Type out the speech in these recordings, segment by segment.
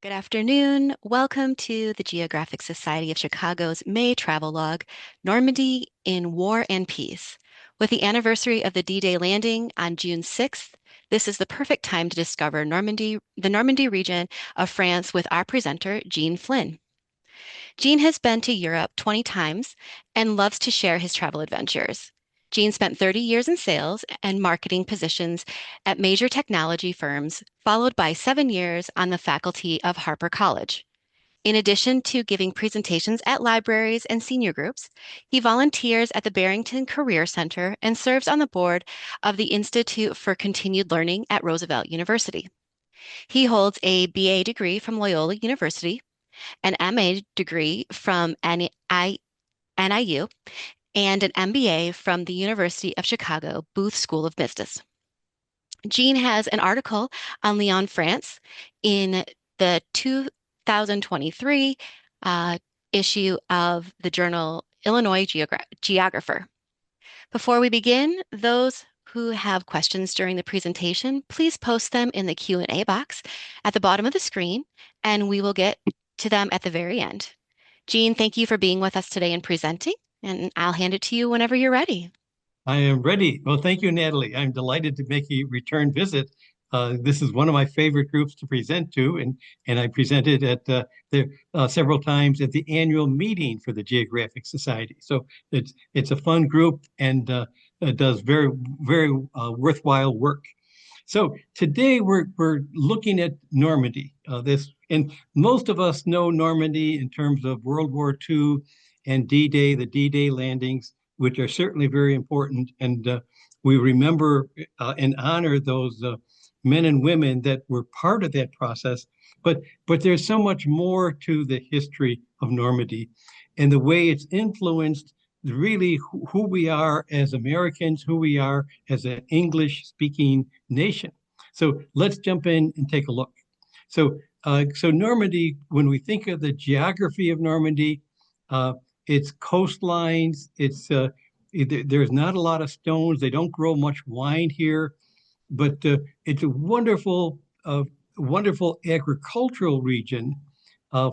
Good afternoon. Welcome to the Geographic Society of Chicago's May travelogue, Normandy in War and Peace. With the anniversary of the D-Day landing on June 6th, this is the perfect time to discover the Normandy region of France with our presenter, Gene Flynn. Gene has been to Europe 20 times and loves to share his travel adventures. Gene spent 30 years in sales and marketing positions at major technology firms, followed by 7 years on the faculty of Harper College. In addition to giving presentations at libraries and senior groups, he volunteers at the Barrington Career Center and serves on the board of the Institute for Continued Learning at Roosevelt University. He holds a BA degree from Loyola University, an MA degree from NIU, and an MBA from the University of Chicago Booth School of Business. Gene has an article on Lyon, France in the 2023 issue of the journal Illinois Geographer. Before we begin, those who have questions during the presentation, please post them in the Q&A box at the bottom of the screen, and we will get to them at the very end. Gene, thank you for being with us today and presenting, and I'll hand it to you whenever you're ready. I am ready. Well, thank you, Natalie. I'm delighted to make a return visit. This is one of my favorite groups to present to, and I presented at several times at the annual meeting for the Geographic Society. So it's a fun group and it does very worthwhile work. So today we're looking at Normandy. And most of us know Normandy in terms of World War II and D-Day, the D-Day landings, which are certainly very important. And we remember and honor those men and women that were part of that process. But there's so much more to the history of Normandy and the way it's influenced really who we are as Americans, who we are as an English-speaking nation. So let's jump in and take a look. So Normandy, when we think of the geography of Normandy, its coastlines, there's not a lot of stones. They don't grow much wine here, but it's a wonderful agricultural region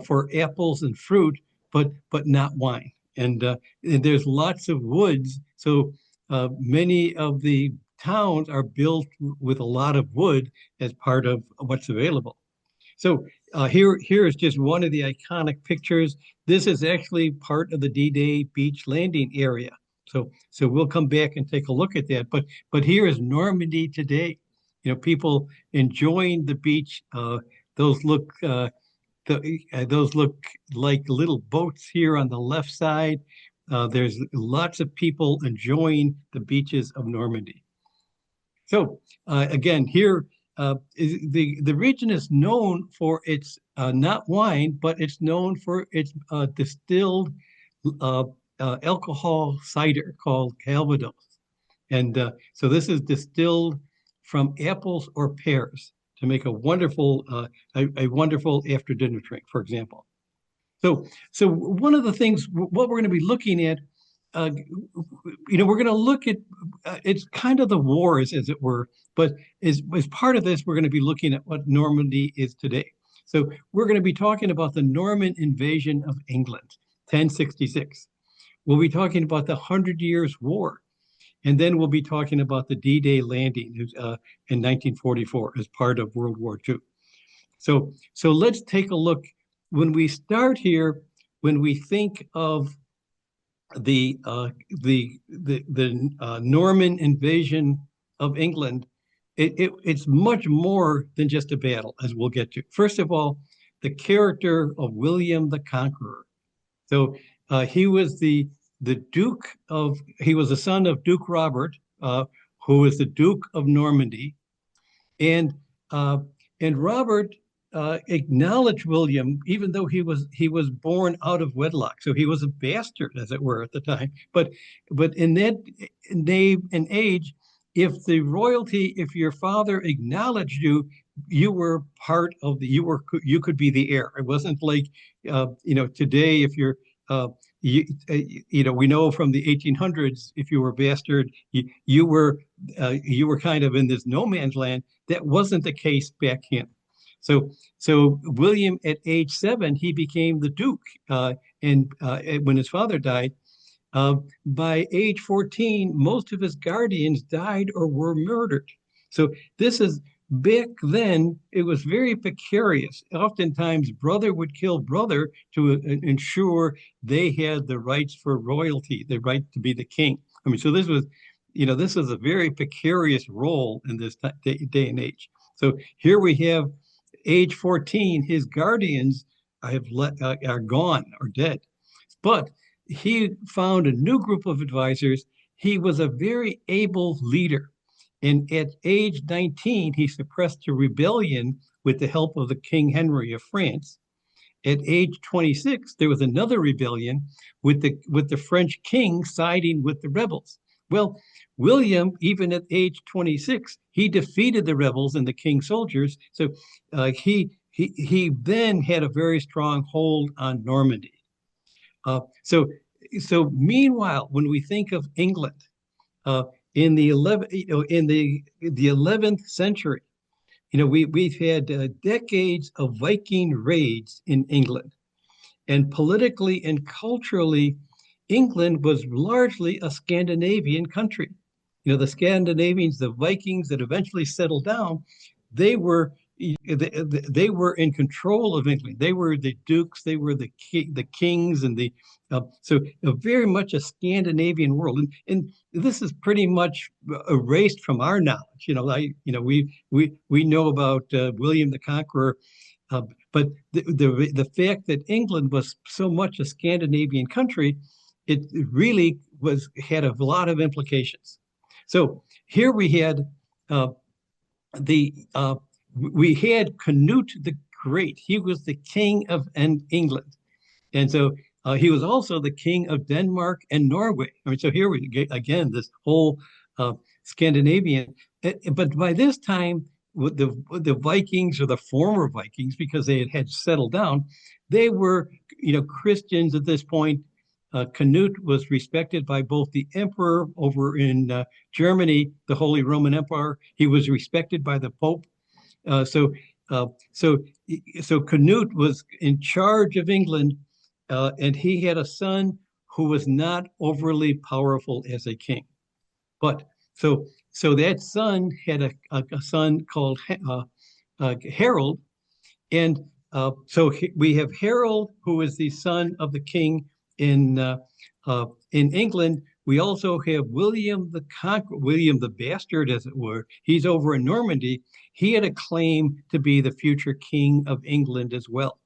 for apples and fruit, but not wine. And there's lots of woods. So many of the towns are built with a lot of wood as part of what's available. So here is just one of the iconic pictures. This is actually part of the D-Day beach landing area. So we'll come back and take a look at that. But here is Normandy today. You know, people enjoying the beach. Those look like little boats here on the left side. There's lots of people enjoying the beaches of Normandy. So again, here the region is known for its not wine, but it's known for its distilled alcohol cider called Calvados. And so this is distilled from apples or pears to make a wonderful after dinner drink, for example. So one of the things, what we're going to be looking at, we're going to look at, it's kind of the wars, as it were, but as part of this, we're going to be looking at what Normandy is today. So we're going to be talking about the Norman invasion of England, 1066. We'll be talking about the 100 Years' War. And then we'll be talking about the D-Day landing in 1944 as part of World War II. So let's take a look. When we start here, when we think of the Norman invasion of England, it's much more than just a battle, as we'll get to. First of all, the character of William the Conqueror. So he was the son of Duke Robert, who was the Duke of Normandy, and Robert acknowledged William, even though he was born out of wedlock, so he was a bastard, as it were, at the time. But in that day and age, if your father acknowledged you, you were part of you could be the heir. It wasn't like today, if you're we know from the 1800s, if you were a bastard, you were kind of in this no man's land. That wasn't the case back then. So William at age 7, he became the Duke. And when his father died, by age 14, most of his guardians died or were murdered. So this is back then, it was very precarious. Oftentimes, brother would kill brother to ensure they had the rights for royalty, the right to be the king. I mean, so this was a very precarious role in this day and age. So here we have age 14, his guardians are gone or dead. But he found a new group of advisors. He was a very able leader. And at age 19, he suppressed a rebellion with the help of the King Henry of France. At age 26, there was another rebellion with the French king siding with the rebels. Well, William, even at age 26, he defeated the rebels and the king's soldiers. So he then had a very strong hold on Normandy. Uh, so so meanwhile, when we think of England uh, in the 11th century, we've had decades of Viking raids in England, and politically and culturally, England was largely a Scandinavian country. The Scandinavians, the Vikings that eventually settled down, they were they were in control of England. They were the dukes, they were the kings, and so very much a Scandinavian world. And this is pretty much erased from our knowledge. We know about William the Conqueror, but the fact that England was so much a Scandinavian country, it really had a lot of implications. So here uh, the we had Canute the Great. He was the king of England, and so he was also the king of Denmark and Norway. I mean, so here we get again this whole Scandinavian. But by this time, with the Vikings, or the former Vikings, because they had settled down, they were Christians at this point. Canute was respected by both the emperor over in Germany, the Holy Roman Empire. He was respected by the Pope. Uh, so, uh, so, so Canute was in charge of England, and he had a son who was not overly powerful as a king. But so that son had a son called Harold, and so we have Harold, who is the son of the king in in England. We also have William the Conqueror, William the Bastard, as it were. He's over in Normandy. He had a claim to be the future king of England as well.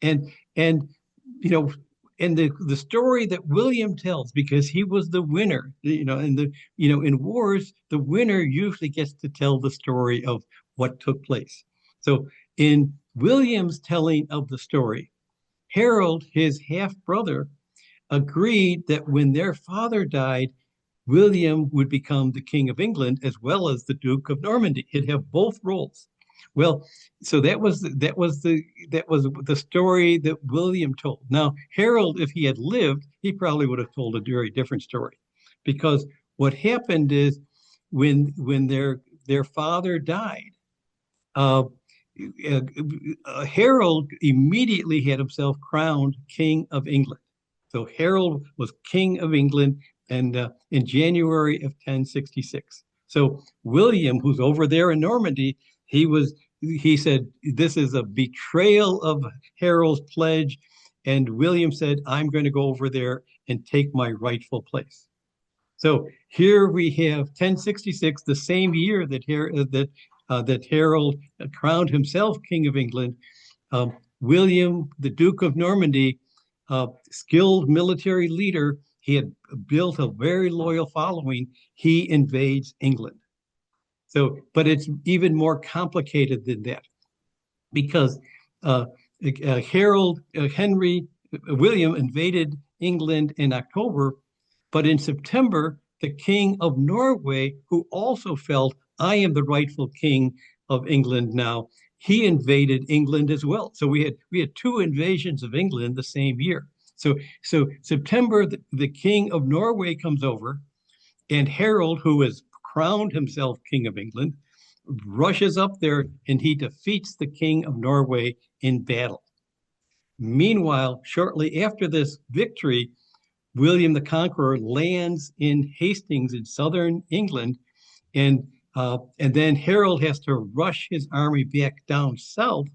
And you know, and the story that William tells, because he was the winner, in wars, the winner usually gets to tell the story of what took place. So in William's telling of the story, Harold, his half brother, agreed that when their father died, William would become the King of England as well as the Duke of Normandy. He'd have both roles. Well, so that was the story that William told. Now, Harold, if he had lived, he probably would have told a very different story, because what happened is when their father died, uh, Harold immediately had himself crowned King of England. So Harold was King of England, and in January of 1066. So William, who's over there in Normandy, he said this is a betrayal of Harold's pledge, and William said, "I'm going to go over there and take my rightful place." So here we have 1066, the same year that Harold crowned himself King of England. William, the Duke of Normandy, skilled military leader, he had built a very loyal following. He invades England. So, but it's even more complicated than that, because uh, William invaded England in October, but in September, the King of Norway, who also felt, I am the rightful King of England now, he invaded England as well. So we had two invasions of England the same year. So September, the King of Norway comes over, and Harold, who has crowned himself King of England, rushes up there and he defeats the King of Norway in battle. Meanwhile, shortly after this victory, William the Conqueror lands in Hastings in southern England, and then Harold has to rush his army back down south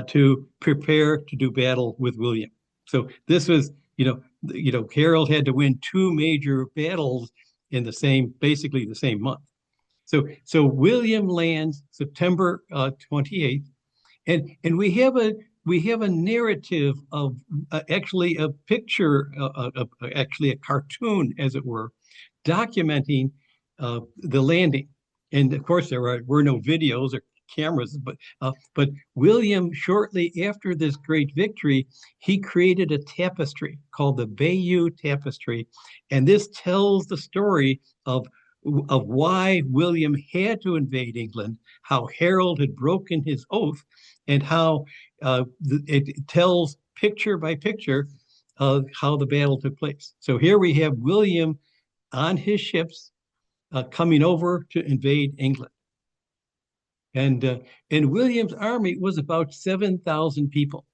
to prepare to do battle with William. So this was, Harold had to win two major battles in basically the same month. So William lands September 28th, and we have a narrative of actually a picture, actually a cartoon, as it were, documenting the landing. And of course, there were no videos or cameras, but William, shortly after this great victory, he created a tapestry called the Bayeux Tapestry, and this tells the story of why William had to invade England, how Harold had broken his oath, and how it tells picture by picture of how the battle took place. So here we have William on his ships coming over to invade England. And William's army was about 7,000 people.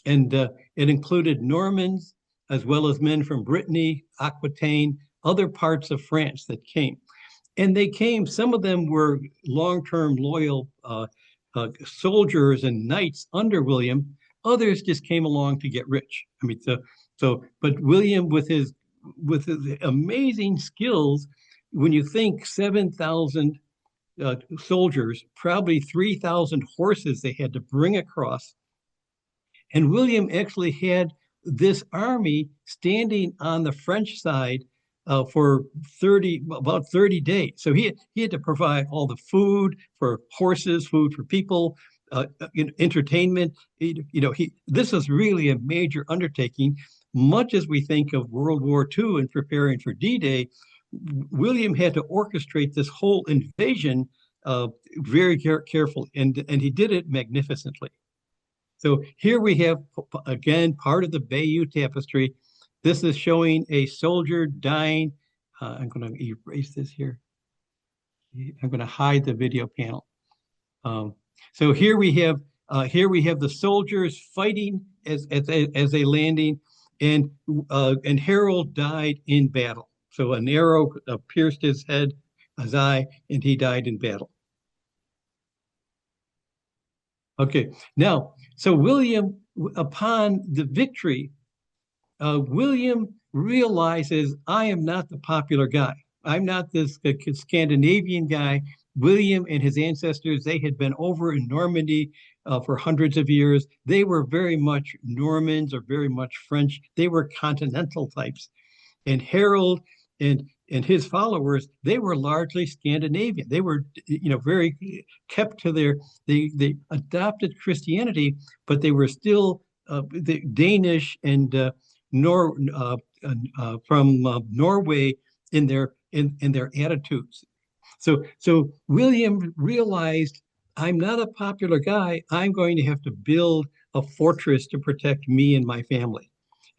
And it included Normans as well as men from Brittany, Aquitaine, other parts of France that came. And they came, some of them were long-term loyal soldiers and knights under William. Others just came along to get rich. I mean, but William, with his amazing skills, when you think 7,000 soldiers, probably 3,000 horses they had to bring across. And William actually had this army standing on the French side for about 30 days. So he had to provide all the food for horses, food for people, entertainment. This was really a major undertaking. Much as we think of World War II and preparing for D-Day, William had to orchestrate this whole invasion very carefully, and he did it magnificently. So here we have, again, part of the Bayeux Tapestry. This is showing a soldier dying. I'm going to erase this here. I'm going to hide the video panel. So here we have the soldiers fighting as they landing, and Harold died in battle. So an arrow pierced his eye, and he died in battle. Okay, now, so William, upon the victory, William realizes, I am not the popular guy. I'm not this Scandinavian guy. William and his ancestors, they had been over in Normandy for hundreds of years. They were very much Normans or very much French. They were continental types. And Harold and his followers, they were largely Scandinavian. They were, very kept to they adopted Christianity, but they were still the Danish and from Norway in their attitudes. So William realized, I'm not a popular guy. I'm going to have to build a fortress to protect me and my family.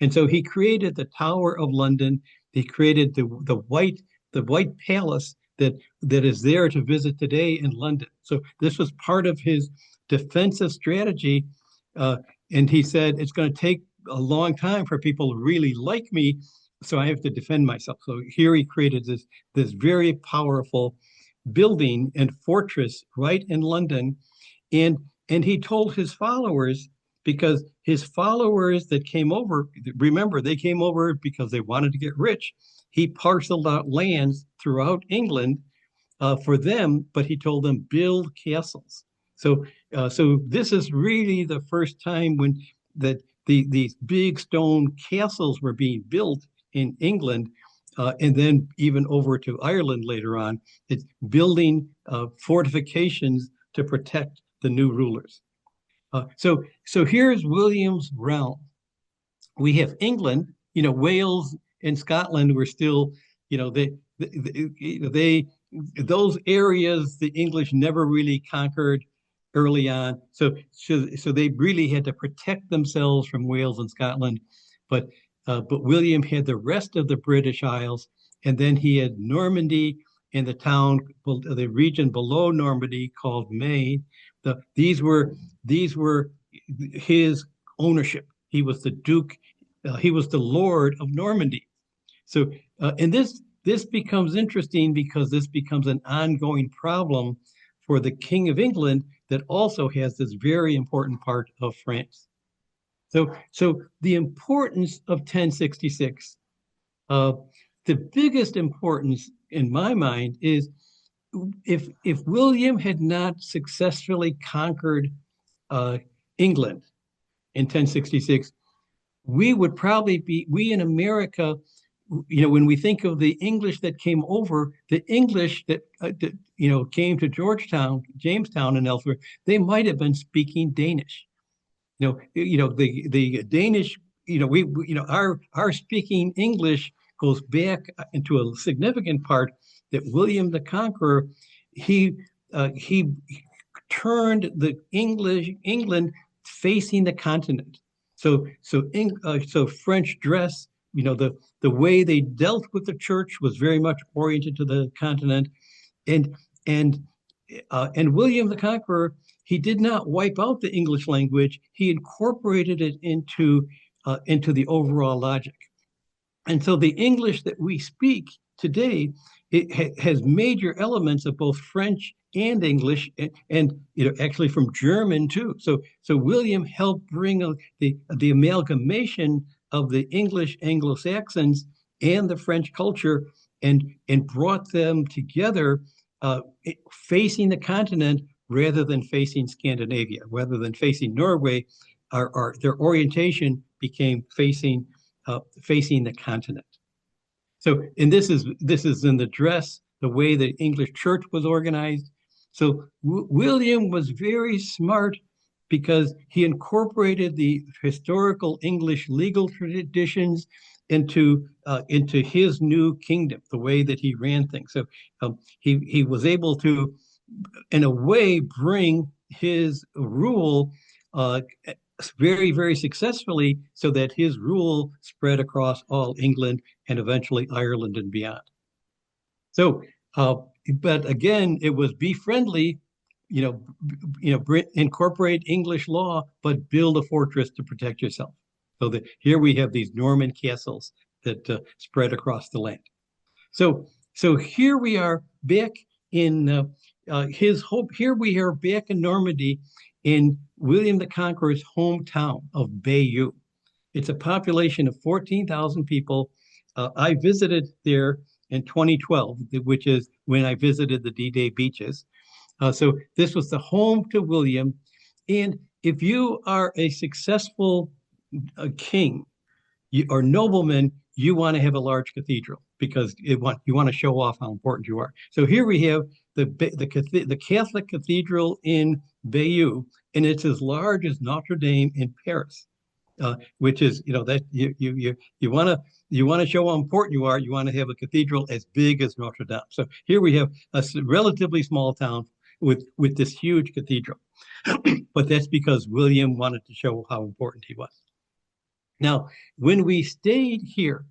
And so he created the Tower of London. He created the White Palace that is there to visit today in London. So this was part of his defensive strategy. And he said, it's going to take a long time for people to really like me, so I have to defend myself. So here he created this very powerful building and fortress right in London. And he told his followers, because his followers that came over, remember, they came over because they wanted to get rich. He parceled out lands throughout England for them, but he told them, build castles. So this is really the first time when these big stone castles were being built in England, and then even over to Ireland later on. It's building fortifications to protect the new rulers. So here's William's realm. We have England, Wales and Scotland were still, those areas the English never really conquered early on. So they really had to protect themselves from Wales and Scotland. But William had the rest of the British Isles, and then he had Normandy and the town, the region below Normandy called Maine. These were his ownership. He was the Duke. He was the Lord of Normandy. So, and this becomes interesting because this becomes an ongoing problem for the King of England that also has this very important part of France. So the importance of 1066, uh, the biggest importance in my mind is if William had not successfully conquered uh, England in 1066, we in America, when we think of the English that came over, the English that came to Georgetown, Jamestown, and elsewhere, they might have been speaking Danish. The Danish, our speaking English goes back into a significant part that William the Conqueror, he turned the England facing the continent. So French dress, the way they dealt with the church was very much oriented to the continent, and and and William the Conqueror, he did not wipe out the English language. He incorporated it into the overall logic. And so the English that we speak today, it has major elements of both French and English, and actually from German too. So William helped bring the amalgamation of the English Anglo-Saxons and the French culture, and brought them together, facing the continent rather than facing Scandinavia, rather than facing Norway. Their orientation became facing the continent. So, and this is in the dress, the way the English church was organized. So William was very smart because he incorporated the historical English legal traditions into his new kingdom, the way that he ran things. So he was able to, in a way, bring his rule very, very successfully, so that his rule spread across all England and eventually Ireland and beyond. So, but again, it was be friendly, incorporate English law, but build a fortress to protect yourself. So that here we have these Norman castles that spread across the land. So here we are back in his hope. Here we are back in Normandy, in William the Conqueror's hometown of Bayeux. It's a population of 14,000 people. I visited there in 2012, which is when I visited the D-Day beaches. So this was the home to William. And if you are a successful king or nobleman, you want to have a large cathedral because you want to show off how important you are. So here we have the Catholic cathedral in Bayeux, and it's as large as Notre Dame in Paris, which is that you want to show how important you are. You want to have a cathedral as big as Notre Dame. So here we have a relatively small town with this huge cathedral, but that's because William wanted to show how important he was. Now, when we stayed here,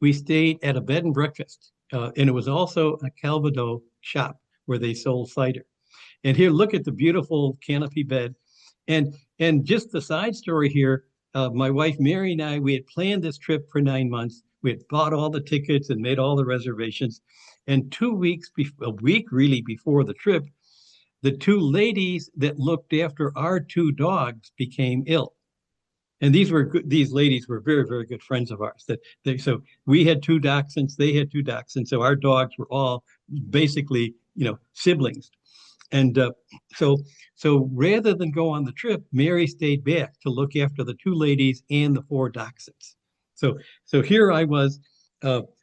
we stayed at a bed and breakfast, and it was also a Calvados shop where they sold cider. And here, look at the beautiful canopy bed. And just the side story here, my wife Mary and I, we had planned this trip for 9 months. We had bought all the tickets and made all the reservations. And 2 weeks, a week really before the trip, the two ladies that looked after our two dogs became ill. And these ladies were very, very good friends of ours. So we had two dachshunds, they had two dachshunds. So our dogs were all basically, siblings. And so rather than go on the trip, Mary stayed back to look after the two ladies and the four dachshunds. So here I was.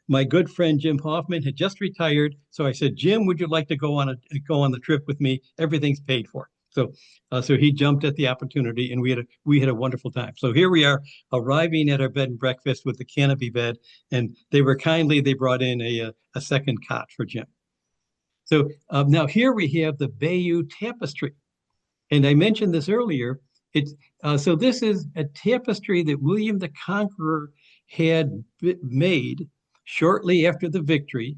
My good friend Jim Hoffman had just retired. So I said, Jim, would you like to go on the trip with me? Everything's paid for. So he jumped at the opportunity, and we had a wonderful time. So here we are, arriving at our bed and breakfast with the canopy bed, and they brought in a second cot for Jim. So now here we have the Bayeux tapestry, and I mentioned this earlier. So this is a tapestry that William the Conqueror had made shortly after the victory,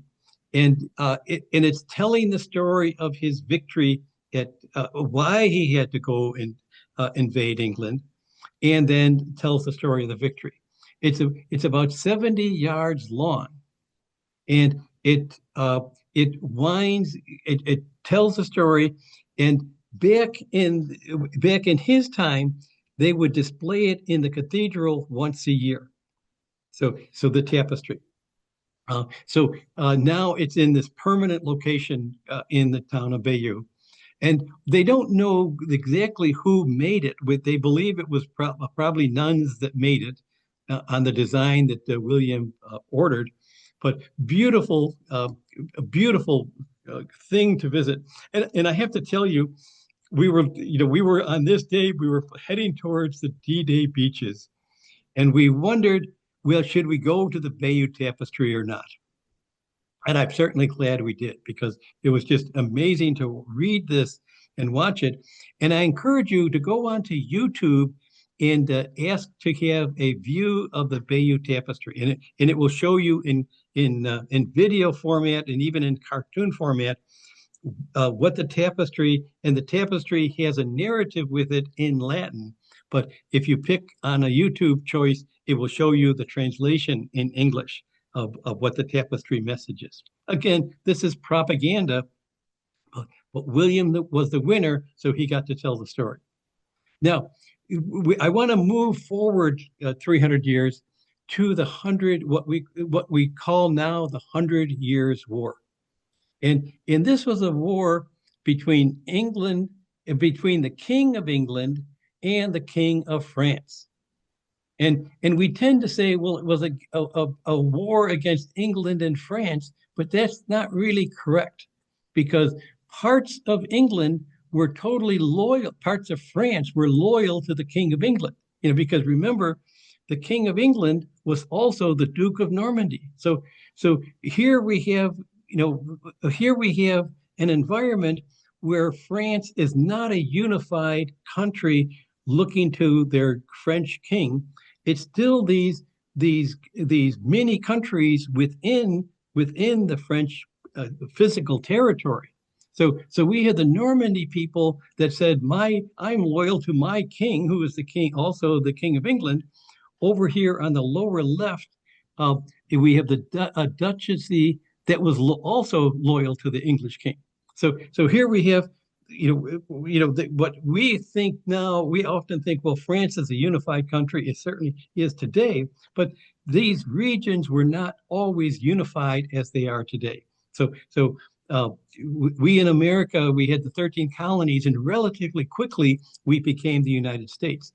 and it's telling the story of his victory at why he had to go and invade England, and then tells the story of the victory. It's about 70 yards long, and it tells the story. And back in his time, they would display it in the cathedral once a year. So the tapestry. Now it's in this permanent location in the town of Bayeux. And they don't know exactly who made it. They believe it was probably nuns that made it on the design that William ordered. But a beautiful thing to visit. And I have to tell you, we were on this day, we were heading towards the D-Day beaches, and we wondered, well, should we go to the Bayeux Tapestry or not? And I'm certainly glad we did, because it was just amazing to read this and watch it. And I encourage you to go onto YouTube and ask to have a view of the Bayeux Tapestry, and it will show you in video format and even in cartoon format what the tapestry, and the tapestry has a narrative with it in Latin. But if you pick on a YouTube choice, it will show you the translation in English of what the tapestry message is. Again, this is propaganda, but William was the winner, so he got to tell the story. Now, I want to move forward 300 years to the what we call now the 100 Years' War. And this was a war between England, between the King of England and the King of France. And we tend to say, well, it was a war against England and France, but that's not really correct, because parts of England were totally loyal, parts of France were loyal to the King of England. Because remember, the King of England was also the Duke of Normandy. So here we have, here we have an environment where France is not a unified country looking to their French king. It's still these mini countries within the French physical territory. So we had the Normandy people that said, I'm loyal to my king, who is the king, also the King of England. Over here on the lower left, we have the duchy that was also loyal to the English king. So here we have, what we think now, we often think, well, France is a unified country. It certainly is today, but these regions were not always unified as they are today. We in America, we had the 13 colonies, and relatively quickly we became the United States.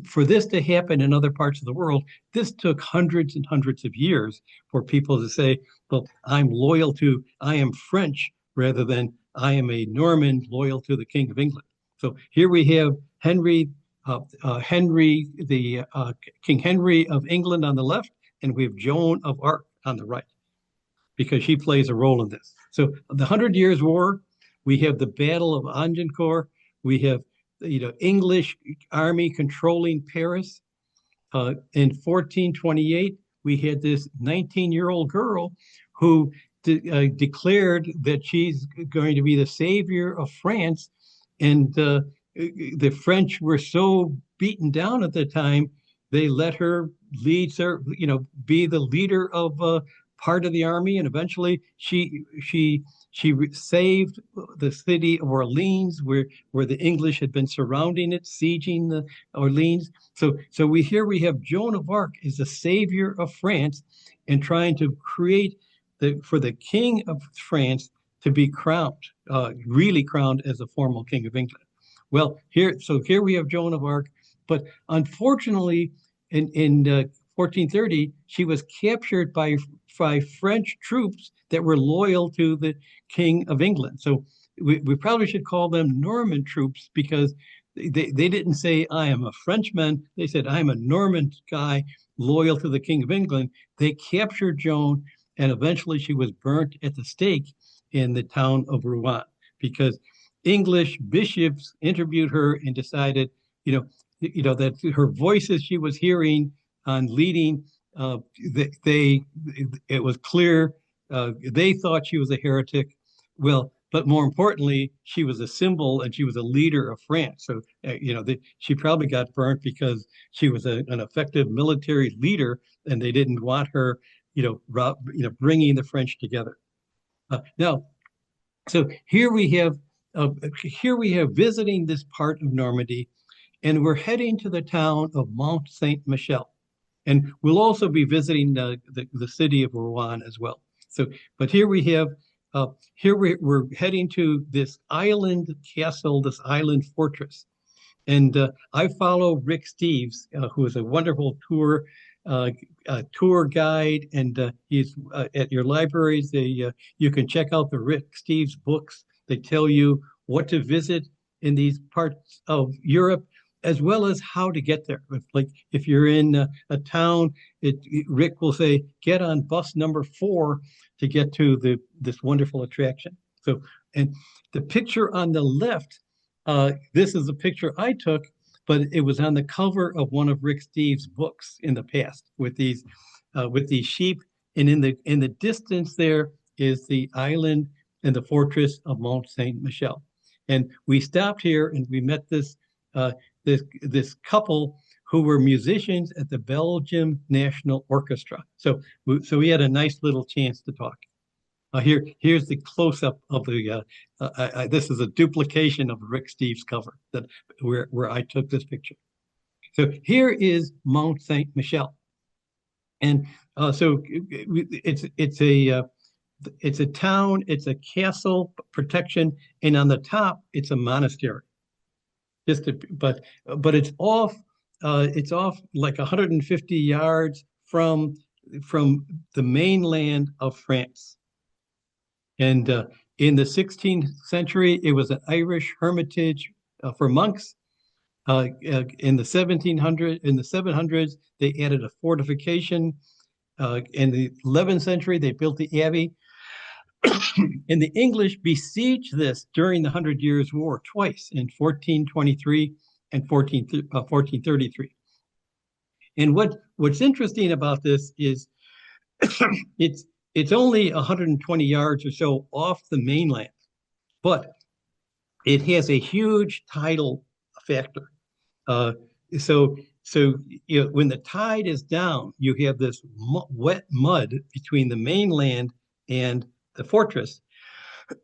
For this to happen in other parts of the world, this took hundreds and hundreds of years for people to say, well, I am French, rather than I am a Norman loyal to the King of England. So here we have King Henry of England on the left, and we have Joan of Arc on the right, because she plays a role in this. So the 100 Years' War, we have the Battle of Agincourt, we have English army controlling Paris. In 1428, we had this 19-year-old girl who declared that she's going to be the savior of France. And the French were so beaten down at the time, they let her be the leader of part of the army, and eventually she saved the city of Orleans, where the English had been surrounding it, sieging the Orleans. So we have Joan of Arc as the savior of France, and trying to create for the King of France to be crowned, really crowned as a formal King of England. Well, here we have Joan of Arc, but unfortunately, in 1430, she was captured by French troops that were loyal to the King of England. So we probably should call them Norman troops, because they didn't say, I am a Frenchman. They said, I'm a Norman guy loyal to the King of England. They captured Joan, and eventually she was burnt at the stake in the town of Rouen, because English bishops interviewed her and decided, that her voices she was hearing on leading, it was clear They thought she was a heretic. Well, but more importantly, she was a symbol and she was a leader of France. So, she probably got burnt because she was an effective military leader, and they didn't want her, bringing the French together. Now, so here we have visiting this part of Normandy, and we're heading to the town of Mont St. Michel. And we'll also be visiting the city of Rouen as well. So, but we're heading to this island castle, this island fortress. And I follow Rick Steves, who is a wonderful tour guide, and he's at your libraries. You can check out the Rick Steves books. They tell you what to visit in these parts of Europe, as well as how to get there. If you're in a town, Rick will say, get on bus number 4 to get to this wonderful attraction. So, and the picture on the left, this is a picture I took, but it was on the cover of one of Rick Steves' books in the past with these sheep, and in the distance there is the island and the fortress of Mont Saint Michel. And we stopped here and we met this couple who were musicians at the Belgium National Orchestra. So we had a nice little chance to talk. Here's the close-up of the. This is a duplication of Rick Steves' cover where I took this picture. So here is Mont Saint Michel, and so it's a town, it's a castle protection, and on the top it's a monastery. But it's off like 150 yards from the mainland of France. And in the 16th century, it was an Irish hermitage for monks. In the 700s, they added a fortification. In the 11th century, they built the abbey. And the English besieged this during the Hundred Years' War twice, in 1423 and 1433. And what's interesting about this is it's only 120 yards or so off the mainland, but it has a huge tidal factor. So when the tide is down, you have this wet mud between the mainland and the fortress.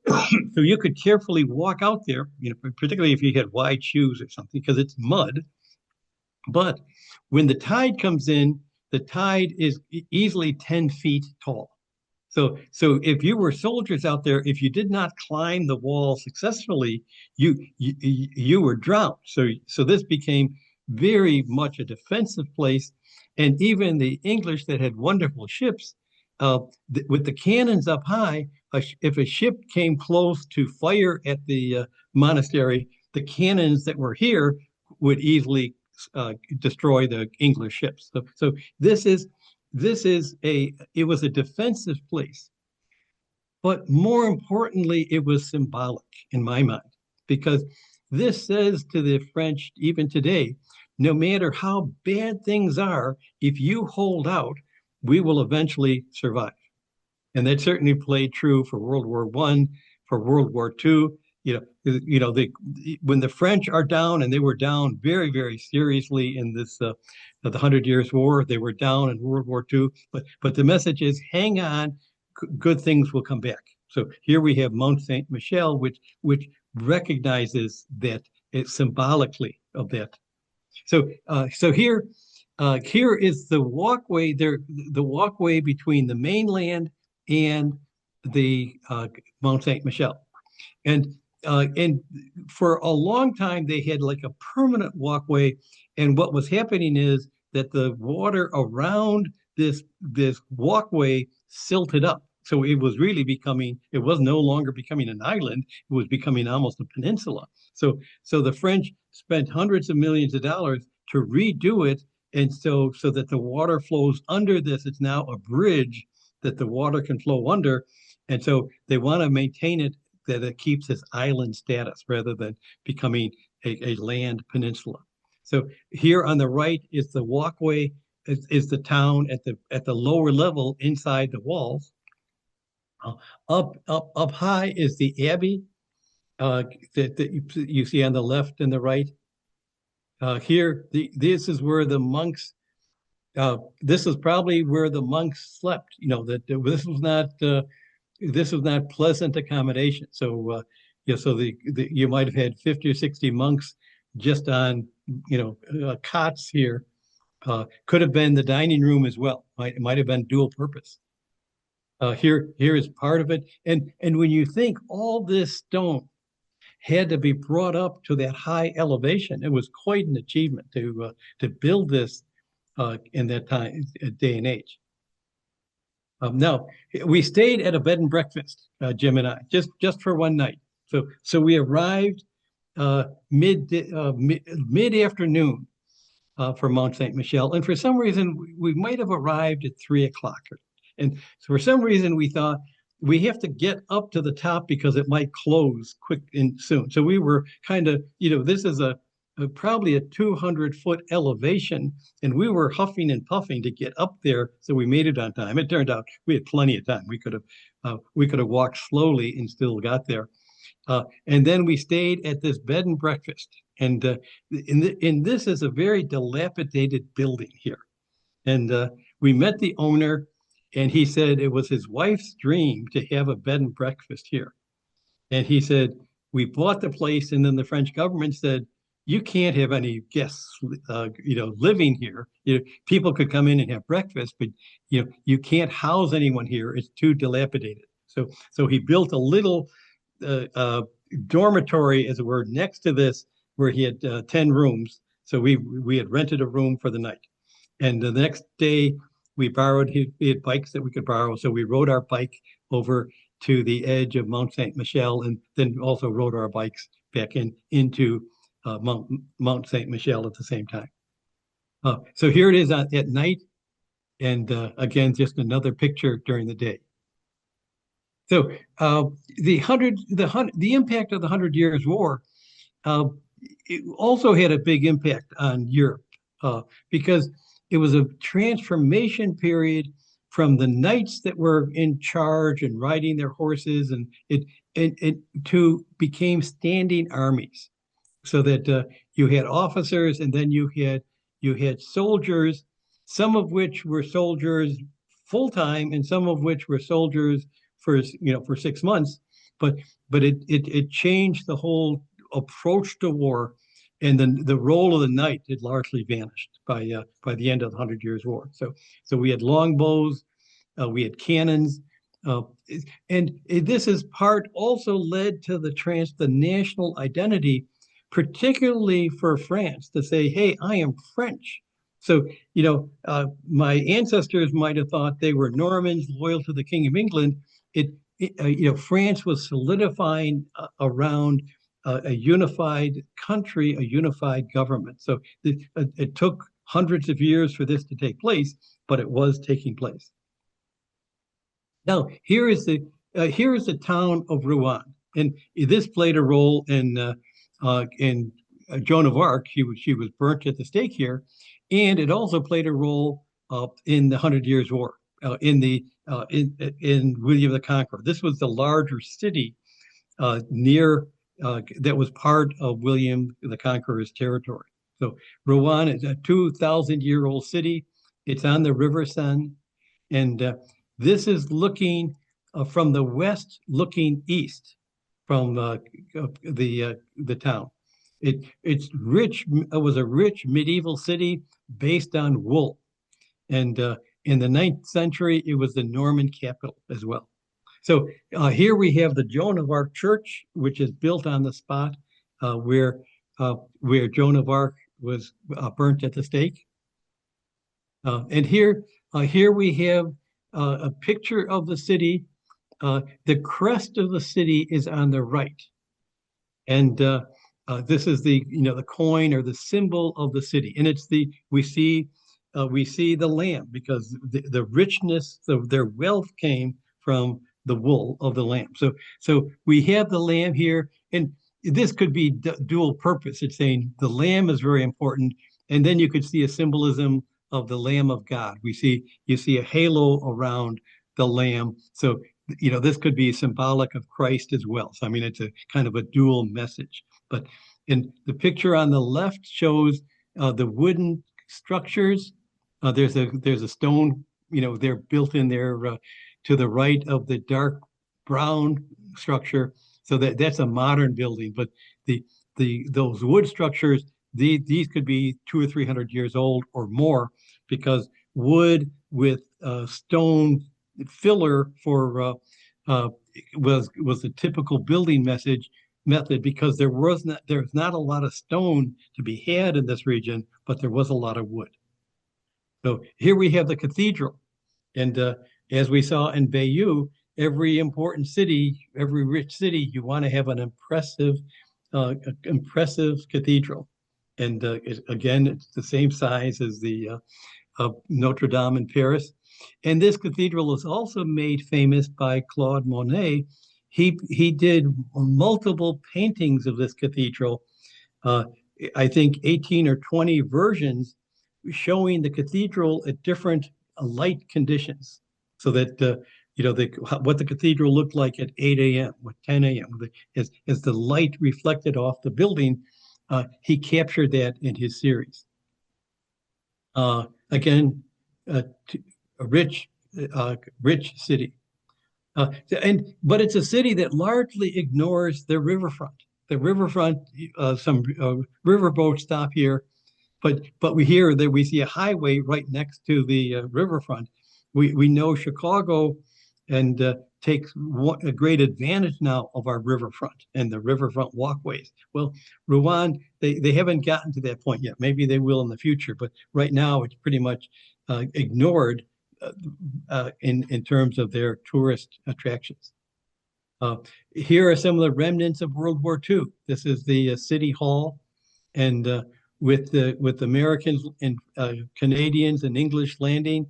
So you could carefully walk out there, particularly if you had wide shoes or something, because it's mud. But when the tide comes in, the tide is easily 10 feet tall. So if you were soldiers out there, if you did not climb the wall successfully, you were drowned. So this became very much a defensive place, and even the English that had wonderful ships, with the cannons up high, if a ship came close to fire at the monastery, the cannons that were here would easily destroy the English ships. So it was a defensive place, but more importantly, it was symbolic in my mind, because this says to the French, even today, no matter how bad things are, if you hold out, we will eventually survive. And that certainly played true for World War I, for World War II. When the French are down, and they were down very, very seriously in the Hundred Years' War, they were down in World War II. But the message is, hang on, good things will come back. So here we have Mont Saint Michel, which recognizes that symbolically of that. So here is the walkway there, the walkway between the mainland and the Mont Saint Michel. And for a long time, they had like a permanent walkway. And what was happening is that the water around this walkway silted up. So it was no longer becoming an island. It was becoming almost a peninsula. So the French spent hundreds of millions of dollars to redo it. And so that the water flows under this. It's now a bridge that the water can flow under. And so they want to maintain it, that it keeps its island status rather than becoming a land peninsula. So here on the right is the walkway, is the town at the lower level inside the walls. Uh, up high is the Abbey uh, that you see on the left and the right. Here, this is where the monks. This is probably where the monks slept. You know that this was not pleasant accommodation. So, yeah, so you might have had 50 or 60 monks just on cots here. Could have been the dining room as well. Might have been dual purpose. Here is part of it, and when you think all this stone had to be brought up to that high elevation, it was quite an achievement to build this in that time, day and age. Now, we stayed at a bed and breakfast, Jim and I, just for one night. So we arrived mid afternoon for Mont St. Michel, and for some reason we might have arrived at 3 o'clock. And so for some reason we thought we have to get up to the top because it might close quick and soon. So we were kind of, this is probably a 200-foot elevation, and we were huffing and puffing to get up there. So we made it on time. It turned out we had plenty of time. We could have walked slowly and still got there. And then we stayed at this bed and breakfast. And this is a very dilapidated building here. And we met the owner, and he said it was his wife's dream to have a bed and breakfast here. And he said, we bought the place, and then the French government said, you can't have any guests, living here. People could come in and have breakfast, but you can't house anyone here. It's too dilapidated. So he built a little dormitory, as it were, next to this, where he had 10 rooms. So we had rented a room for the night, and the next day we had bikes that we could borrow. So we rode our bike over to the edge of Mont St. Michel, and then also rode our bikes back into Mont St. Michel at the same time. So here it is at night, and again, just another picture during the day. So the impact of the Hundred Years' War it also had a big impact on Europe because it was a transformation period from the knights that were in charge and riding their horses, and it to became standing armies, so that you had officers, and then you had soldiers, some of which were soldiers full time, and some of which were soldiers for 6 months. But it changed the whole approach to war, and then the role of the knight had largely vanished by the end of the Hundred Years' War. So we had longbows, we had cannons. And this is part also led to the national identity, particularly for France, to say, hey, I am French. So, my ancestors might have thought they were Normans loyal to the King of England. France was solidifying around a unified country, a unified government. So it took hundreds of years for this to take place, but it was taking place. Now, here is the town of Rouen, and this played a role in Joan of Arc. She was burnt at the stake here, and it also played a role in the Hundred Years' War, in William the Conqueror. This was the larger city near that was part of William the Conqueror's territory. So Rouen is a 2,000-year-old city. It's on the River Seine, and this is looking from the west, looking east from the town. It's rich. It was a rich medieval city based on wool, and in the 9th century, it was the Norman capital as well. So here we have the Joan of Arc church, which is built on the spot where Joan of Arc was burnt at the stake. And here we have a picture of the city. The crest of the city is on the right, and this is the coin or the symbol of the city, and we see the lamb, because the richness of their wealth came from the wool of the lamb. So we have the lamb here, and this could be dual purpose. It's saying the lamb is very important, and then you could see a symbolism of the Lamb of God. You see a halo around the lamb. So this could be symbolic of Christ as well. So I mean, it's a kind of a dual message. But in the picture on the left shows the wooden structures. There's a stone, they're built in there to the right of the dark brown structure. So that's a modern building. But those wood structures, these could be 200 or 300 years old or more, because wood with stone filler for was the typical building method, because there's not a lot of stone to be had in this region, but there was a lot of wood. So here we have the cathedral, and as we saw in Bayeux, every important city, every rich city, you want to have an impressive cathedral, and again, it's the same size as the Notre Dame in Paris. And this cathedral is also made famous by Claude Monet. He did multiple paintings of this cathedral. Uh, I think 18 or 20 versions showing the cathedral at different light conditions, so that what the cathedral looked like at 8 a.m., with 10 a.m., as the light reflected off the building. He captured that in his series. Again, a rich city. But it's a city that largely ignores the riverfront. The riverfront, some riverboats stop here, but we hear that we see a highway right next to the riverfront. We know Chicago and takes a great advantage now of our riverfront and the riverfront walkways. Well, Rouen, they haven't gotten to that point yet. Maybe they will in the future, but right now it's pretty much ignored in terms of their tourist attractions. Here are some of the remnants of World War II. This is the City Hall, and with Americans and Canadians and English landing,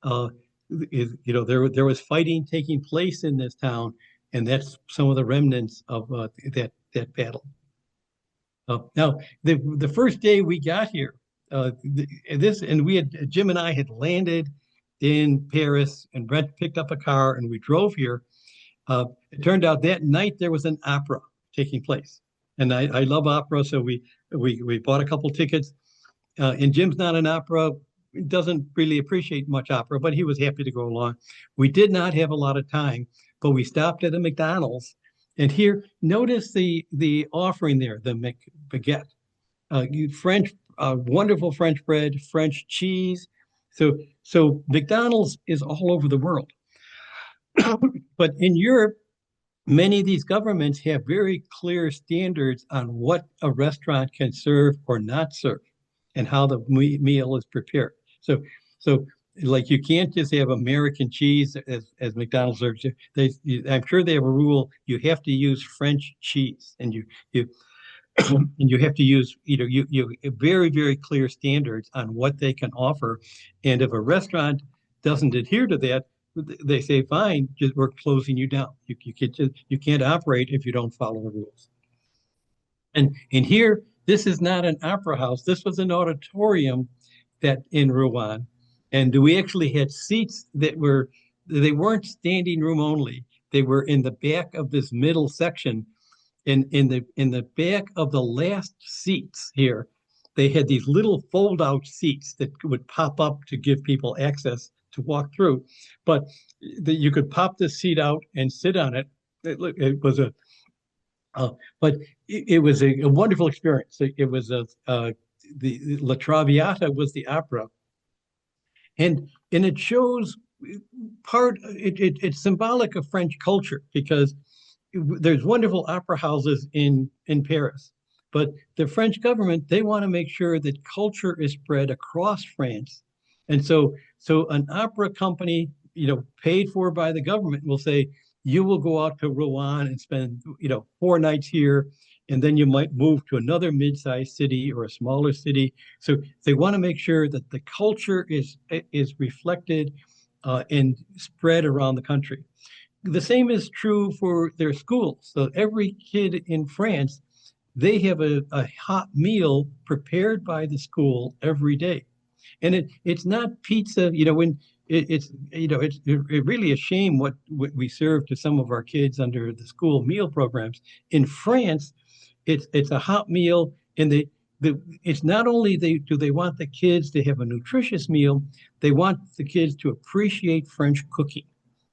there was fighting taking place in this town, and that's some of the remnants of that battle. Now, the first day we got here, Jim and I had landed in Paris and picked up a car and we drove here. It turned out that night there was an opera taking place, and I love opera, so we bought a couple tickets. And Jim's not an opera, doesn't really appreciate much opera, but he was happy to go along. We did not have a lot of time, but we stopped at a McDonald's, and here, notice the offering there, the baguette, French, wonderful French bread, French cheese. So McDonald's is all over the world. But in Europe, many of these governments have very clear standards on what a restaurant can serve or not serve, and how the meal is prepared. So like, you can't just have American cheese as McDonald's serves. I'm sure they have a rule: you have to use French cheese, and you and you have to use you very, very clear standards on what they can offer. And if a restaurant doesn't adhere to that, they say, fine, we're closing you down. You can't operate if you don't follow the rules. And here, this is not an opera house. This was an auditorium that in Rouen, and we actually had seats they weren't standing room only. They were in the back of this middle section. In the back of the last seats here, they had these little fold-out seats that would pop up to give people access to walk through. But you could pop the seat out and sit on it. It was a wonderful experience. It was the La Traviata was the opera, and it shows it's symbolic of French culture, because there's wonderful opera houses in Paris, but the French government, they want to make sure that culture is spread across France. And so an opera company, paid for by the government, will say, you will go out to Rouen and spend 4 nights here, and then you might move to another mid-sized city or a smaller city. So they want to make sure that the culture is reflected and spread around the country. The same is true for their schools. So every kid in France, they have a hot meal prepared by the school every day. And it's not pizza. it's it's really a shame what we serve to some of our kids under the school meal programs. In France, it's a hot meal, and it's not only do they want the kids to have a nutritious meal, they want the kids to appreciate French cooking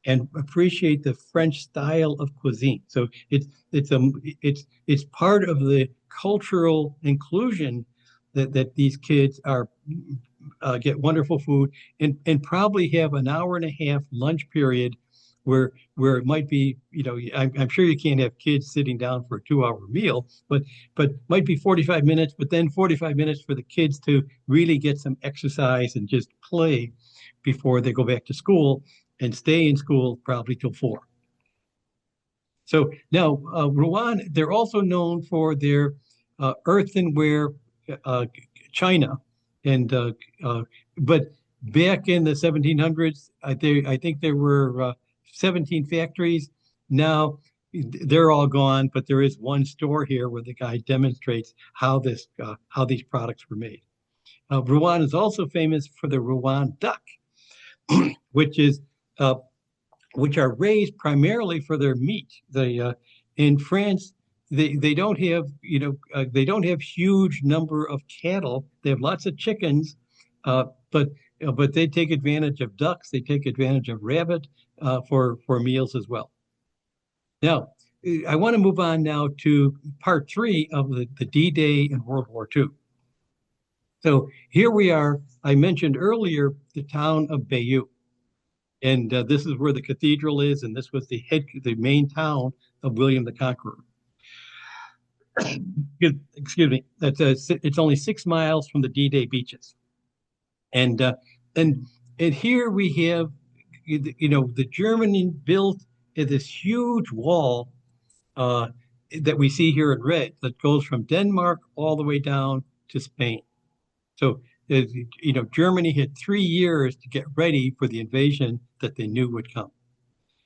and appreciate the French style of cuisine. So it's part of the cultural inclusion that these kids are get wonderful food and probably have an hour and a half lunch period where it might be, I'm sure you can't have kids sitting down for a 2 hour meal, but might be 45 minutes, but then 45 minutes for the kids to really get some exercise and just play before they go back to school and stay in school probably till 4. So now, Rouen, they're also known for their earthenware uh, china, and but back in the 1700s, I think there were 17 factories. Now they're all gone, but there is one store here where the guy demonstrates how these products were made. Rouen is also famous for the Rouen duck, which is uh, which are raised primarily for their meat. In France, they don't have they don't have huge number of cattle. They have lots of chickens, uh, but but they take advantage of ducks. They take advantage of rabbit for meals as well. Now, I want to move on now to part three of the D-Day in World War II. So here we are. I mentioned earlier the town of Bayeux. And this is where the cathedral is, and this was the main town of William the Conqueror. Excuse me. It's only 6 miles from the D-Day beaches, and and and here we have, the Germany built this huge wall uh, that we see here in red that goes from Denmark all the way down to Spain. So, Germany had 3 years to get ready for the invasion that they knew would come.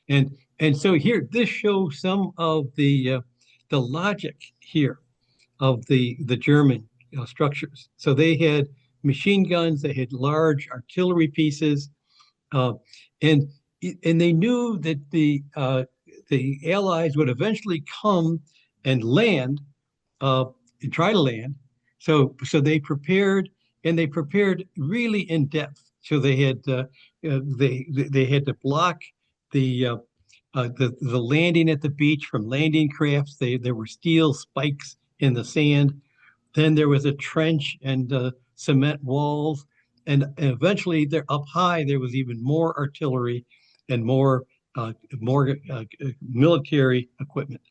And so here, this shows some of the logic here of the German structures. So they had machine guns, they had large artillery pieces, uh, and and they knew that the Allies would eventually come and land, uh, and try to land. So they prepared, and they prepared really in depth. So they had to block the landing at the beach from landing crafts. There were steel spikes in the sand. Then there was a trench and cement walls, and eventually there up high there was even more artillery and more military equipment.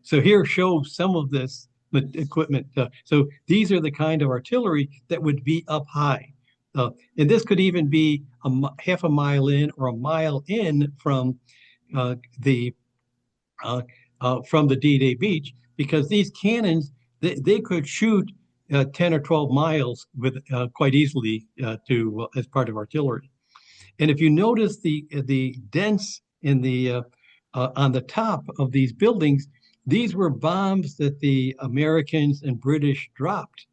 So here shows some of this equipment. So these are the kind of artillery that would be up high. And this could even be half a mile in or a mile in uh, the uh, from the D-Day beach, because these cannons they could shoot 10 or 12 miles with quite easily to as part of artillery. And if you notice the dents in the on the top of these buildings, these were bombs that the Americans and British dropped.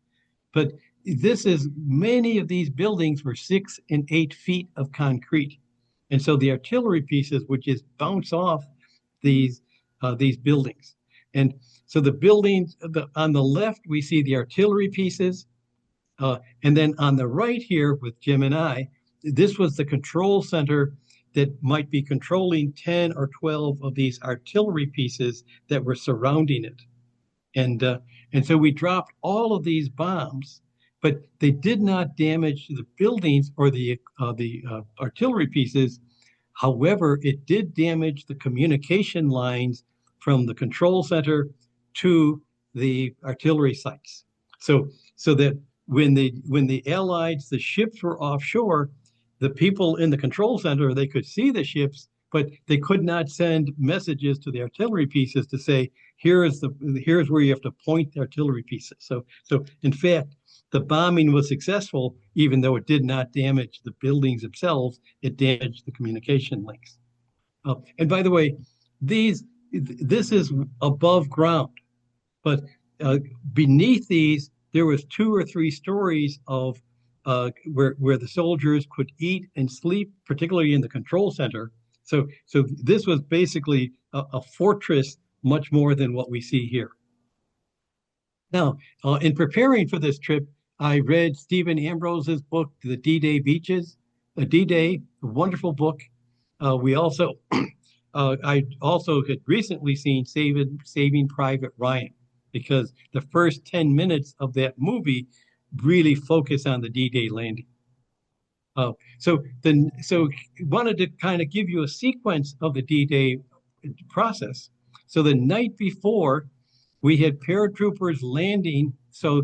But this is many of these buildings were 6 and 8 feet of concrete. And so the artillery pieces would just bounce off these these buildings. And so the buildings on the left, we see the artillery pieces. And then on the right here with Jim and I, this was the control center that might be controlling 10 or 12 of these artillery pieces that were surrounding it. And so we dropped all of these bombs, but they did not damage the buildings or the artillery pieces. However, it did damage the communication lines from the control center to the artillery sites. So that when the Allies, the ships were offshore, the people in the control center, they could see the ships, but they could not send messages to the artillery pieces to say, here's where you have to point the artillery pieces. So in fact, the bombing was successful, even though it did not damage the buildings themselves. It damaged the communication links. And by the way, this is above ground, but beneath these, there was 2 or 3 stories of where the soldiers could eat and sleep, particularly in the control center. So this was basically a fortress, much more than what we see here. Now, in preparing for this trip, I read Stephen Ambrose's book, The D-Day Beaches, D-Day, a wonderful book. We also, I also had recently seen Saving Private Ryan, because the first 10 minutes of that movie really focus on the D-Day landing. So wanted to kind of give you a sequence of the D-Day process. So the night before, we had paratroopers landing. So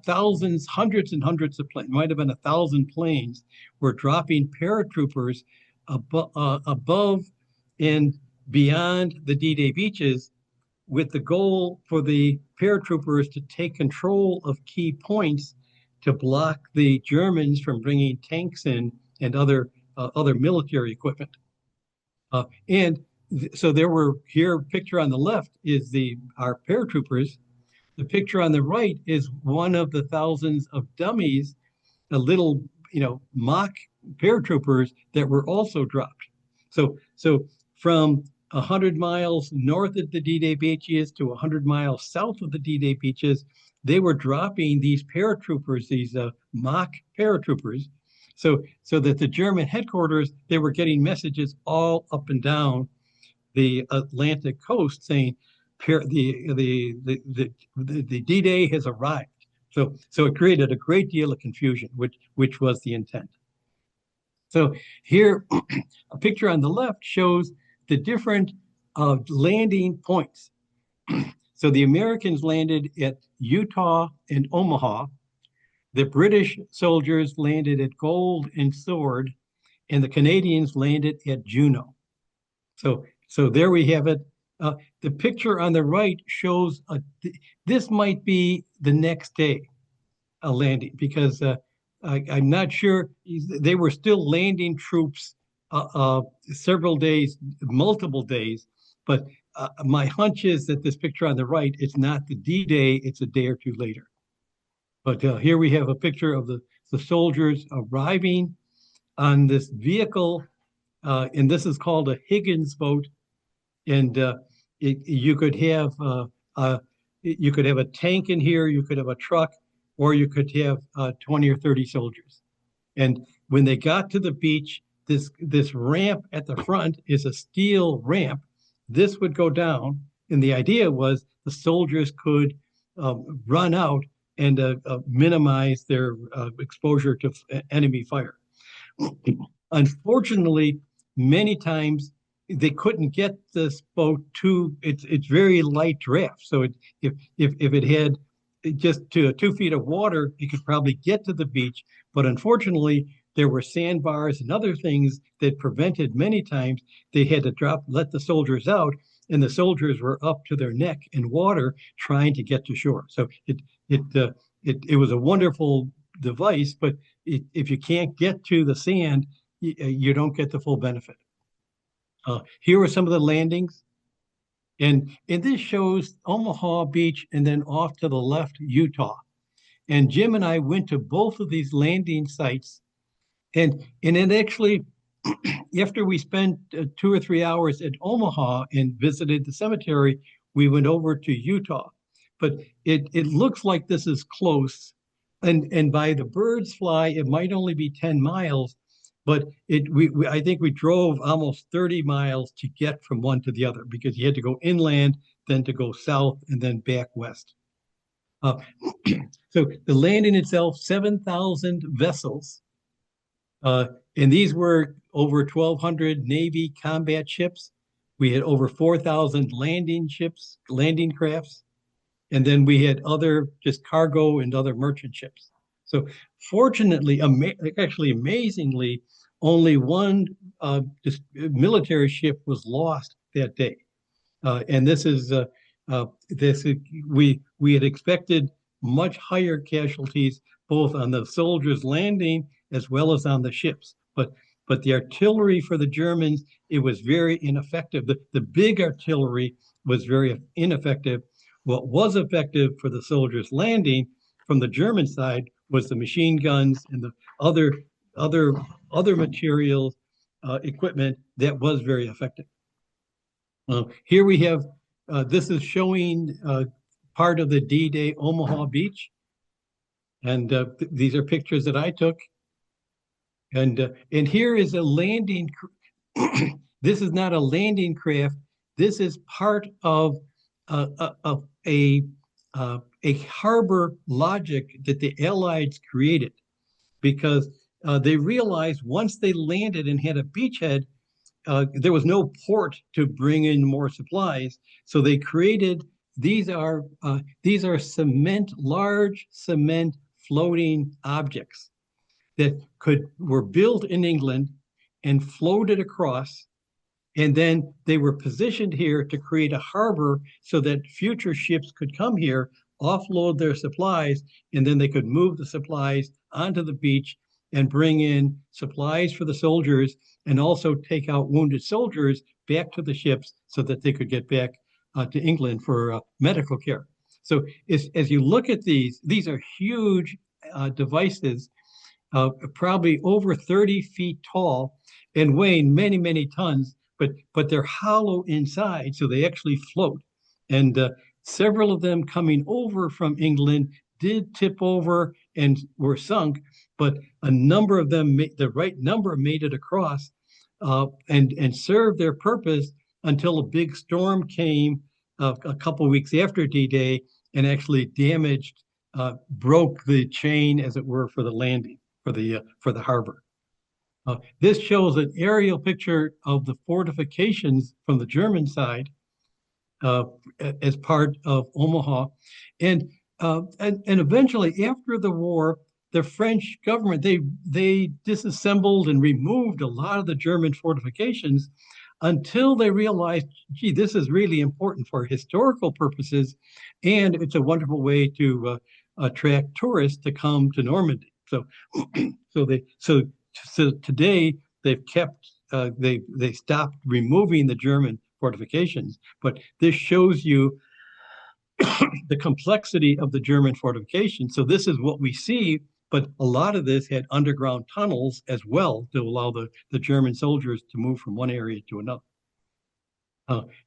thousands, hundreds and hundreds of planes, might have been 1,000 planes, were dropping paratroopers above and beyond the D-Day beaches, with the goal for the paratroopers to take control of key points to block the Germans from bringing tanks in and other military equipment. And so there were, here, picture on the left is our paratroopers. The picture on the right is one of the thousands of dummies, the little, mock paratroopers that were also dropped. So from 100 miles north of the D-Day beaches to 100 miles south of the D-Day beaches, they were dropping these paratroopers, these mock paratroopers, so that the German headquarters, they were getting messages all up and down the Atlantic coast saying the D-Day has arrived. So it created a great deal of confusion, which was the intent. So here, a picture on the left shows the different landing points. So the Americans landed at Utah and Omaha. The British soldiers landed at Gold and Sword, and the Canadians landed at Juneau. So there we have it. The picture on the right shows this might be the next day, a landing, because I'm not sure. They were still landing troops several days, multiple days, but my hunch is that this picture on the right, it's not the D-Day, it's a day or two later. But here we have a picture of the soldiers arriving on this vehicle, and this is called a Higgins boat. And you could have a tank in here, you could have a truck, or you could have 20 or 30 soldiers. And when they got to the beach, this ramp at the front is a steel ramp. This would go down, and the idea was the soldiers could run out and minimize their exposure to enemy fire. Unfortunately, many times they couldn't get this boat to it's very light draft. So if it had just to 2 feet of water, it could probably get to the beach. But unfortunately, there were sandbars and other things that prevented many times. They had to let the soldiers out, and the soldiers were up to their neck in water trying to get to shore. So it was a wonderful device, but if you can't get to the sand, you don't get the full benefit. Here are some of the landings. And this shows Omaha Beach, and then off to the left, Utah. And Jim and I went to both of these landing sites. And it actually, after we spent 2 or 3 hours at Omaha and visited the cemetery, we went over to Utah. But it looks like this is close. And by the bird's fly, it might only be 10 miles. But I think we drove almost 30 miles to get from one to the other, because you had to go inland, then to go south, and then back west. So the landing itself, 7,000 vessels. And these were over 1,200 Navy combat ships. We had over 4,000 landing ships, landing crafts. And then we had other just cargo and other merchant ships. So fortunately, actually amazingly, only one military ship was lost that day. And we had expected much higher casualties, both on the soldiers landing as well as on the ships. But the artillery for the Germans, it was very ineffective. The big artillery was very ineffective. What was effective for the soldiers landing from the German side was the machine guns and the other other other materials, equipment that was very effective. Here we have, this is showing part of the D-Day Omaha Beach. And these are pictures that I took. And here is a landing. This is not a landing craft. This is part of a harbor logic that the Allies created, because they realized once they landed and had a beachhead, there was no port to bring in more supplies. So they created, these are large cement floating objects that were built in England and floated across. And then they were positioned here to create a harbor so that future ships could come here, offload their supplies, and then they could move the supplies onto the beach and bring in supplies for the soldiers, and also take out wounded soldiers back to the ships so that they could get back to England for medical care. So as you look at these are huge devices, probably over 30 feet tall and weighing many, many tons, but they're hollow inside, so they actually float. And several of them coming over from England did tip over and were sunk, but a number of them, the right number, made it across and served their purpose until a big storm came a couple of weeks after D-Day and actually damaged, broke the chain, as it were, for the landing, for the harbor. This shows an aerial picture of the fortifications from the German side as part of Omaha. And eventually, after the war, the French government, they disassembled and removed a lot of the German fortifications until they realized, gee, this is really important for historical purposes, and it's a wonderful way to attract tourists to come to Normandy. So today they've kept, they stopped removing the German fortifications, but this shows you the complexity of the German fortifications. So this is what we see, but a lot of this had underground tunnels as well to allow the German soldiers to move from one area to another.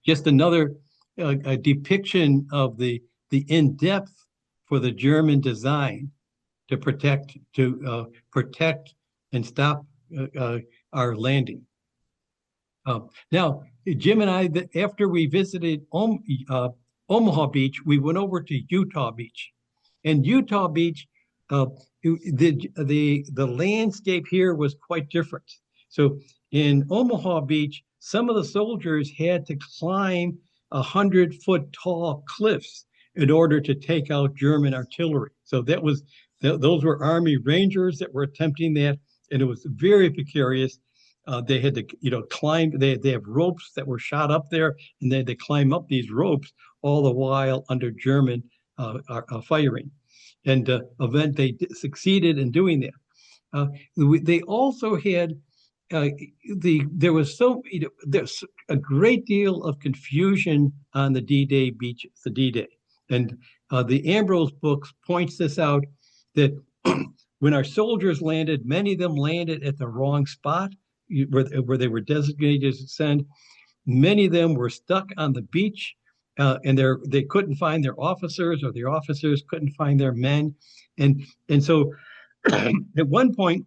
Just another a depiction of the in-depth for the German design to protect and stop our landing. Now, Jim and I, after we visited Omaha Beach, we went over to Utah Beach. And Utah Beach, the landscape here was quite different. So in Omaha Beach, some of the soldiers had to climb 100-foot tall cliffs in order to take out German artillery. So those were Army Rangers that were attempting that, and it was very precarious. They had to, climb. They have ropes that were shot up there, and they had to climb up these ropes all the while under German firing. And they succeeded in doing that. They also had there's a great deal of confusion on the D-Day beaches, the D-Day, and the Ambrose books points this out, that when our soldiers landed, many of them landed at the wrong spot where they were designated to send. Many of them were stuck on the beach, and they couldn't find their officers, or their officers couldn't find their men, and so at one point,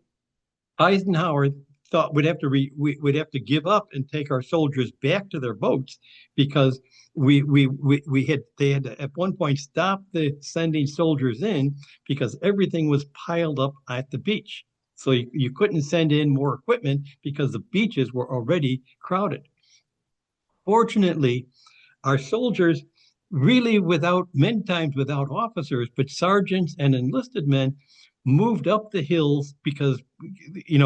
Eisenhower thought we'd have to give up and take our soldiers back to their boats, because they had to at one point stop the sending soldiers in, because everything was piled up at the beach. So you couldn't send in more equipment because the beaches were already crowded. Fortunately, our soldiers, really many times without officers, but sergeants and enlisted men, moved up the hills, because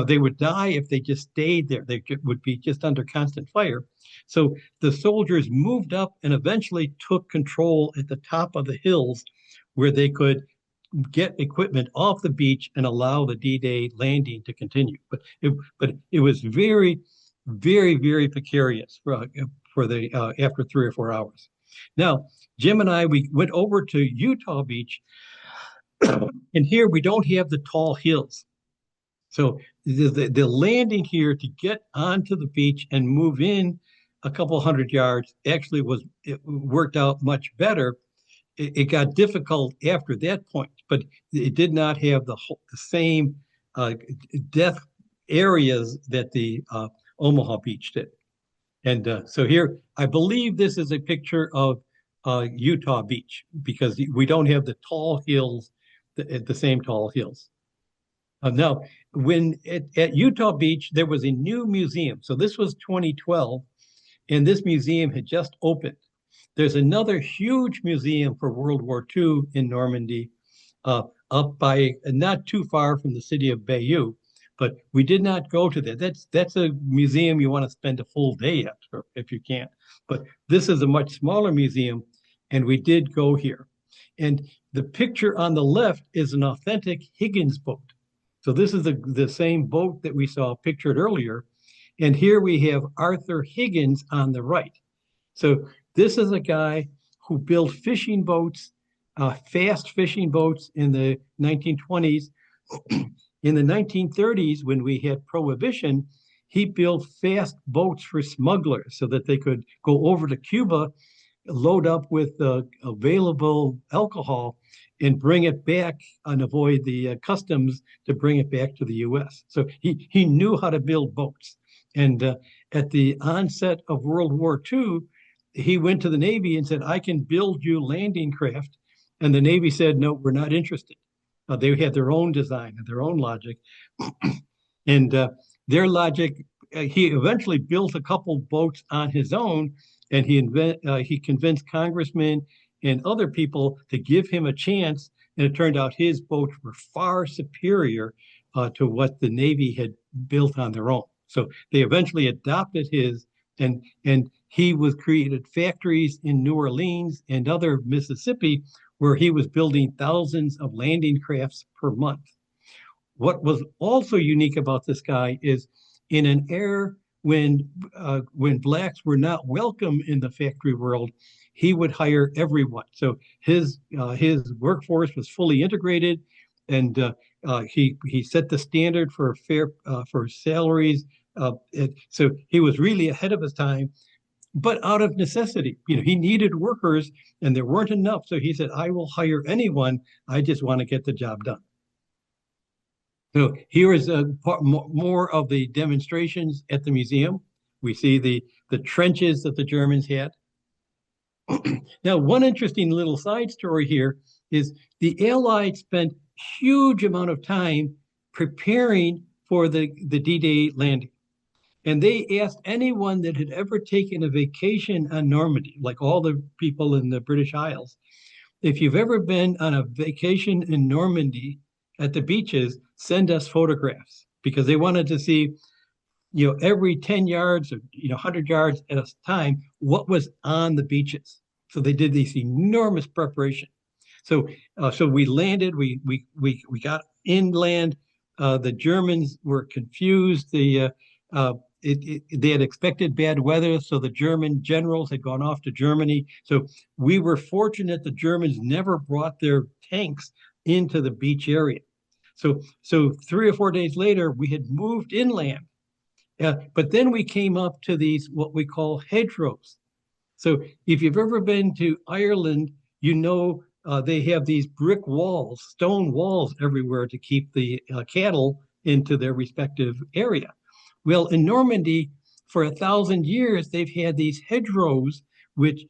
they would die if they just stayed there. They would be just under constant fire. So the soldiers moved up and eventually took control at the top of the hills, where they could get equipment off the beach and allow the D-Day landing to continue. But it was very, very, very precarious for the after 3 or 4 hours. Now, Jim and I, we went over to Utah Beach, And here we don't have the tall hills. So the landing here to get onto the beach and move in a couple hundred yards actually it worked out much better. It got difficult after that point, but it did not have the same uh, death areas that the Omaha Beach did. And so here, I believe this is a picture of Utah Beach because we don't have the tall hills, the same tall hills. Now, at Utah Beach, there was a new museum. So this was 2012, and this museum had just opened. There's another huge museum for World War II in Normandy, up by not too far from the city of Bayeux, but we did not go to that. That's a museum you want to spend a full day at if you can. But this is a much smaller museum, and we did go here. And the picture on the left is an authentic Higgins boat. So this is the same boat that we saw pictured earlier. And here we have Arthur Higgins on the right. So this is a guy who built fishing boats, fast fishing boats in the 1920s. In the 1930s, when we had prohibition, he built fast boats for smugglers so that they could go over to Cuba, load up with available alcohol, and bring it back and avoid the customs to bring it back to the U.S. So he knew how to build boats. And at the onset of World War II, he went to the Navy and said, I can build you landing craft. And the Navy said, no, we're not interested. They had their own design and their own logic. And their logic, he eventually built a couple boats on his own, and he convinced congressmen and other people to give him a chance. And it turned out his boats were far superior to what the Navy had built on their own. So they eventually adopted his, and he was created factories in New Orleans and other Mississippi where he was building thousands of landing crafts per month. What was also unique about this guy is in an era when blacks were not welcome in the factory world, he would hire everyone. So his workforce was fully integrated, and he set the standard for for salaries. So he was really ahead of his time, but out of necessity. He needed workers, and there weren't enough. So he said, "I will hire anyone. I just want to get the job done." So here is more of the demonstrations at the museum. We see the trenches that the Germans had. Now, one interesting little side story here is the Allies spent huge amount of time preparing for the D-Day landing. And they asked anyone that had ever taken a vacation on Normandy, like all the people in the British Isles, if you've ever been on a vacation in Normandy at the beaches, send us photographs, because they wanted to see, every 10 yards or 100 yards at a time, what was on the beaches. So they did this enormous preparation. So we landed, we got inland. The Germans were confused. They had expected bad weather, so the German generals had gone off to Germany. So we were fortunate the Germans never brought their tanks into the beach area. So 3 or 4 days later, we had moved inland. But then we came up to these, what we call hedgerows. So if you've ever been to Ireland, they have these brick walls, stone walls everywhere to keep the cattle into their respective area. Well, in Normandy, for 1,000 years, they've had these hedgerows, which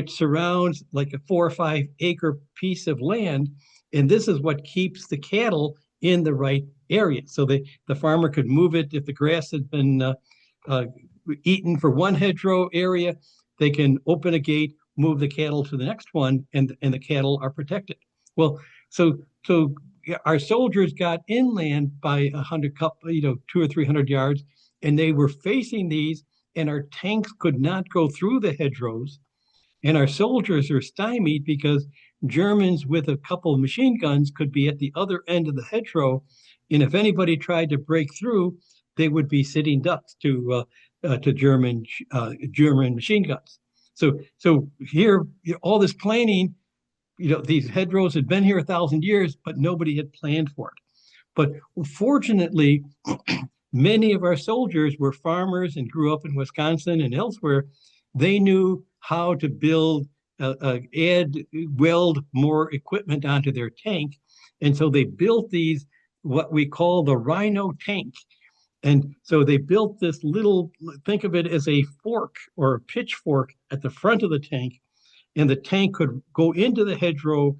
surrounds like a 4 or 5 acre piece of land, and this is what keeps the cattle in the right area. So the farmer could move it if the grass had been eaten for one hedgerow area. They can open a gate, move the cattle to the next one, and the cattle are protected. Well, so our soldiers got inland by 200 or 300 yards, and they were facing these, and our tanks could not go through the hedgerows, and our soldiers are stymied because Germans with a couple of machine guns could be at the other end of the hedgerow, and if anybody tried to break through, they would be sitting ducks to German machine guns. So here, all this planning, these hedgerows had been here 1,000 years, but nobody had planned for it. But fortunately, many of our soldiers were farmers and grew up in Wisconsin and elsewhere. They knew how to weld more equipment onto their tank. And so they built these, what we call the Rhino tank. And so they built this little, think of it as a fork or a pitchfork at the front of the tank. And the tank could go into the hedgerow,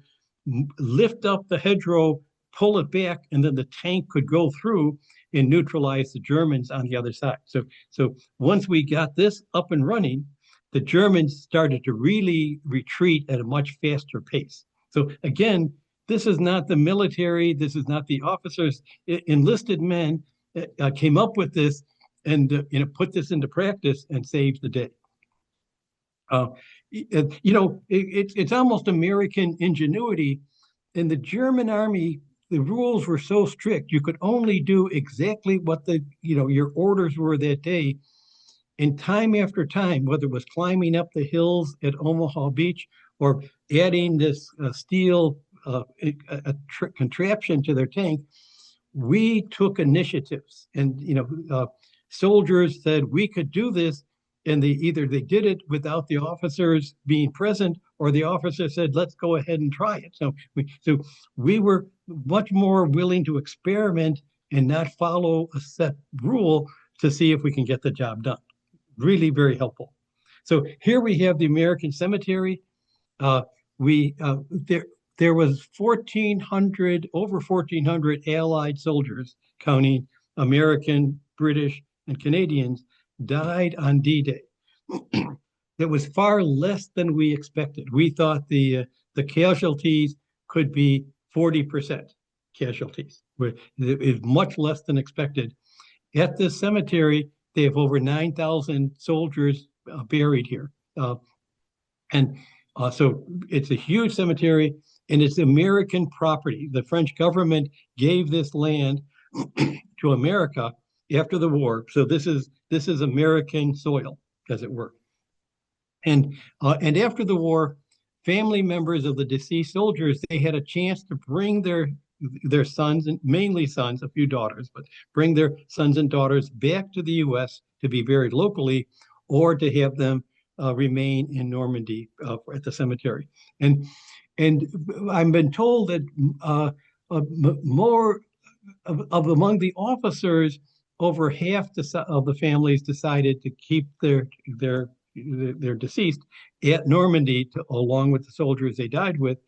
lift up the hedgerow, pull it back, and then the tank could go through and neutralize the Germans on the other side. So once we got this up and running, the Germans started to really retreat at a much faster pace. So again, this is not the military, this is not the officers, enlisted men came up with this and put this into practice and saved the day. It's almost American ingenuity. In the German army, the rules were so strict, you could only do exactly what your orders were that day. And time after time, whether it was climbing up the hills at Omaha Beach or adding this steel contraption to their tank, we took initiatives. And soldiers said we could do this, and either they did it without the officers being present, or the officer said, let's go ahead and try it. So we were much more willing to experiment and not follow a set rule to see if we can get the job done. Really very helpful. So here we have the American cemetery. There was over 1,400 Allied soldiers, counting American, British, and Canadians, died on D-Day. It was far less than we expected. We thought the casualties could be 40% casualties. It is much less than expected. At this cemetery, they have over 9,000 soldiers buried here. So it's a huge cemetery, and it's American property. The French government gave this land to America after the war. So this is American soil, as it were. And after the war, family members of the deceased soldiers, they had a chance to bring their sons, and mainly sons, a few daughters, but bring their sons and daughters back to the U.S. to be buried locally, or to have them remain in Normandy at the cemetery. And I've been told that more among the officers, over half of the families decided to keep their deceased at Normandy along with the soldiers they died with,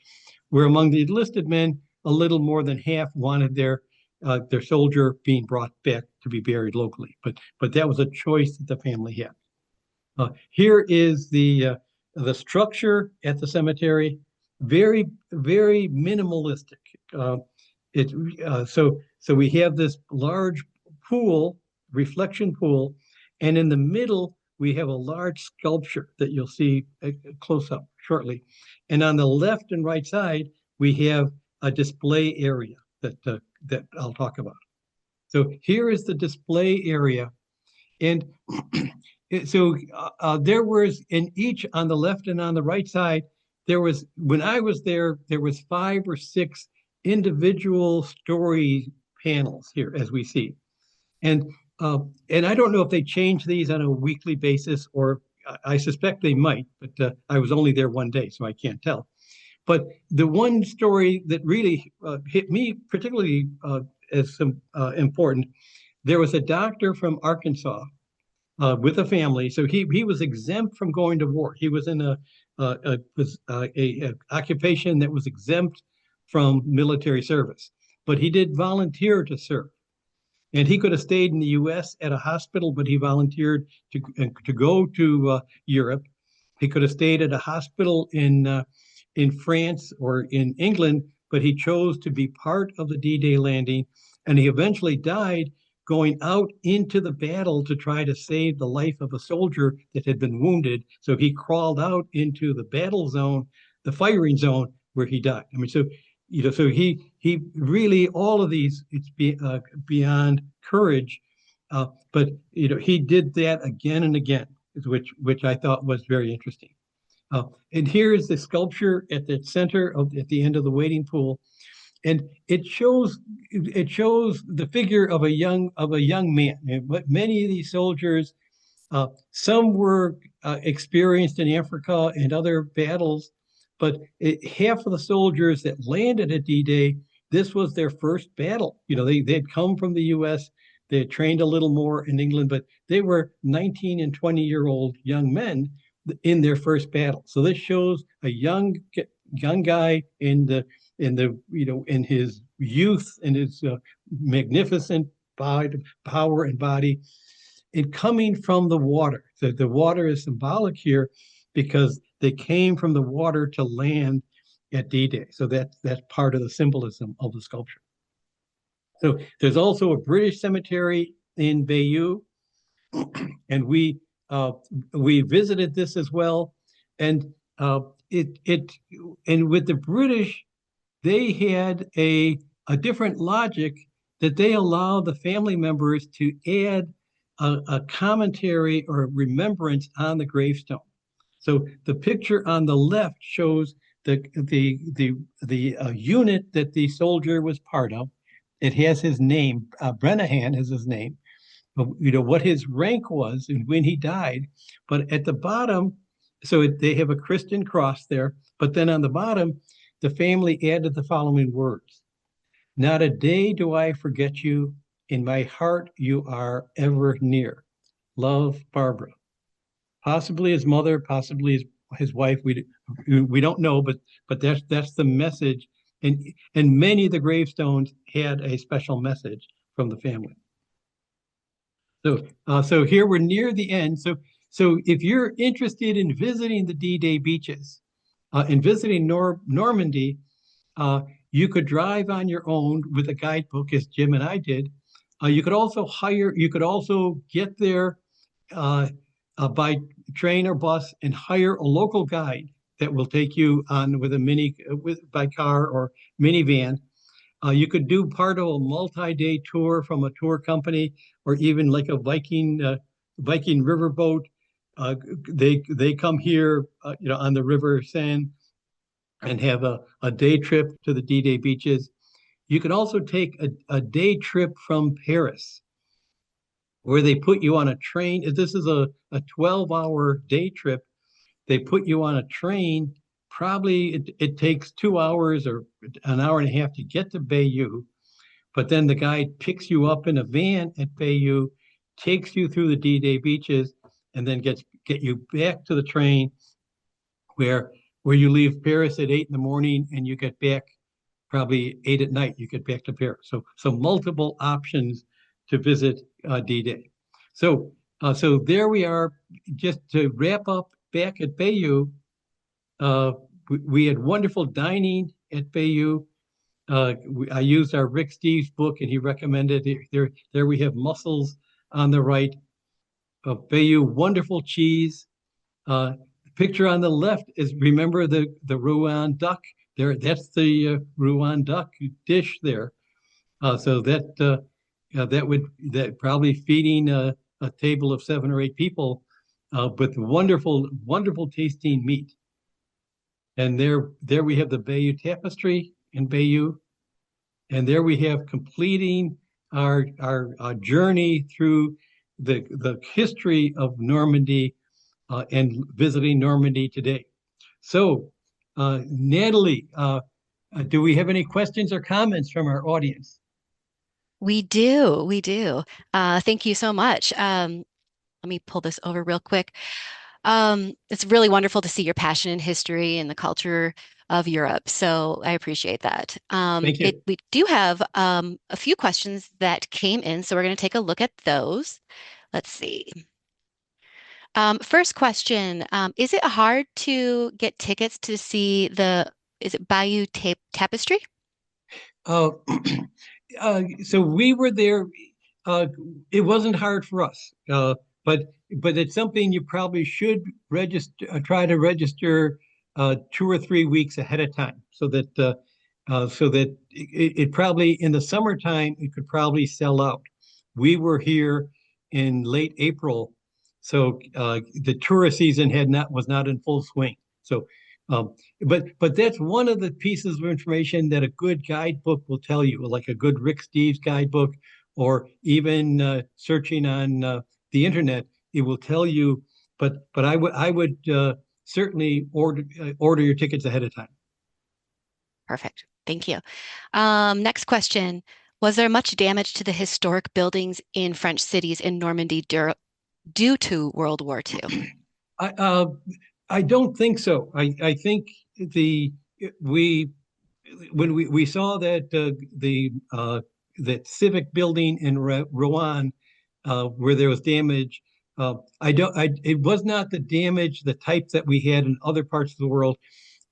where among the enlisted men, a little more than half wanted their soldier being brought back to be buried locally. But that was a choice that the family had. Here is the structure at the cemetery, very, very minimalistic. So we have this large pool, reflection pool, and in the middle we have a large sculpture that you'll see close up shortly. And on the left and right side, we have a display area that I'll talk about. So here is the display area. And so there was in each, on the left and on the right side, when I was there was 5 or 6 individual story panels here, as we see. And I don't know if they change these on a weekly basis, or I suspect they might, but I was only there one day, so I can't tell. But the one story that really hit me particularly as important, there was a doctor from Arkansas with a family. So he was exempt from going to war. He was in a occupation that was exempt from military service, but he did volunteer to serve. And he could have stayed in the U.S. at a hospital, but he volunteered to go to Europe. He could have stayed at a hospital in France or in England, but he chose to be part of the D-Day landing. And he eventually died going out into the battle to try to save the life of a soldier that had been wounded. So he crawled out into the battle zone, the firing zone, where he died. I mean, so he really, all of these, it's beyond courage, but he did that again and again, which I thought was very interesting. And here is the sculpture at the center of at the end of the wading pool, and it shows the figure of a young man. But many of these soldiers, some were experienced in Africa and other battles, but half of the soldiers that landed at D-Day, this was their first battle. They had come from the U.S., they had trained a little more in England, but they were 19 and 20-year-old young men in their first battle. So this shows a young guy in his youth and his magnificent power and body, and coming from the water. The water is symbolic here because they came from the water to land at D-Day. So that's part of the symbolism of the sculpture. So there's also a British cemetery in Bayeux, and we visited this as well. And it and with the British, they had a different logic, that they allow the family members to add a commentary or remembrance on the gravestone. So the picture on the left shows the unit that the soldier was part of. It has his name. Brennahan is his name. What his rank was and when he died. But at the bottom, they have a Christian cross there. But then on the bottom, the family added the following words: "Not a day do I forget you. In my heart, you are ever near. Love, Barbara." Possibly his mother, possibly his wife. We don't know, but that's the message. And many of the gravestones had a special message from the family. So here we're near the end. So if you're interested in visiting the D-Day beaches, and visiting Normandy, you could drive on your own with a guidebook, as Jim and I did. You could also get there by train or bus and hire a local guide that will take you on by car or minivan. You could do part of a multi-day tour from a tour company, or even like a Viking riverboat. They come here, on the River Seine, and have a day trip to the D-Day beaches. You can also take a day trip from Paris, where they put you on a train. This is a 12-hour day trip. They put you on a train. Probably it takes 2 hours or an hour and a half to get to Bayeux. But then the guide picks you up in a van at Bayeux, takes you through the D-Day beaches, and then get you back to the train, where you leave Paris at 8 in the morning and you get back probably 8 at night. You get back to Paris. So multiple options to visit D-Day. So there we are. Just to wrap up, back at Bayeux, we had wonderful dining at Bayeux. I used our Rick Steves book, and he recommended it. There we have mussels on the right. Bayeux, wonderful cheese. The picture on the left is, remember the Rouen duck? That's the Rouen duck dish there. So that probably feeding a table of 7 or 8 people with wonderful tasting meat. And there we have the Bayeux Tapestry in Bayeux. And there we have completing our journey through the history of Normandy, and visiting Normandy today. So, Natalie, do we have any questions or comments from our audience? We do, we do. Thank you so much. Let me pull this over real quick. It's really wonderful to see your passion in history and the culture of Europe. So I appreciate that. Thank you. We do have a few questions that came in, so we're going to take a look at those. Let's see. First question, is it hard to get tickets to see is it Bayeux Tapestry? Uh, so we were there. It wasn't hard for us, but it's something you probably should register. Try to register 2 or 3 weeks ahead of time, so that it probably, in the summertime, it could probably sell out. We were here in late April, so the tourist season was not in full swing. So, but that's one of the pieces of information that a good guidebook will tell you, like a good Rick Steves guidebook, or even searching on the internet, it will tell you. But I would certainly order your tickets ahead of time. Perfect. Thank you. Next question. Was there much damage to the historic buildings in French cities in Normandy due to World War II? I I don't think so. I think the we when we saw that the that civic building in Rouen where there was damage. I don't. It was not the damage, the type that we had in other parts of the world.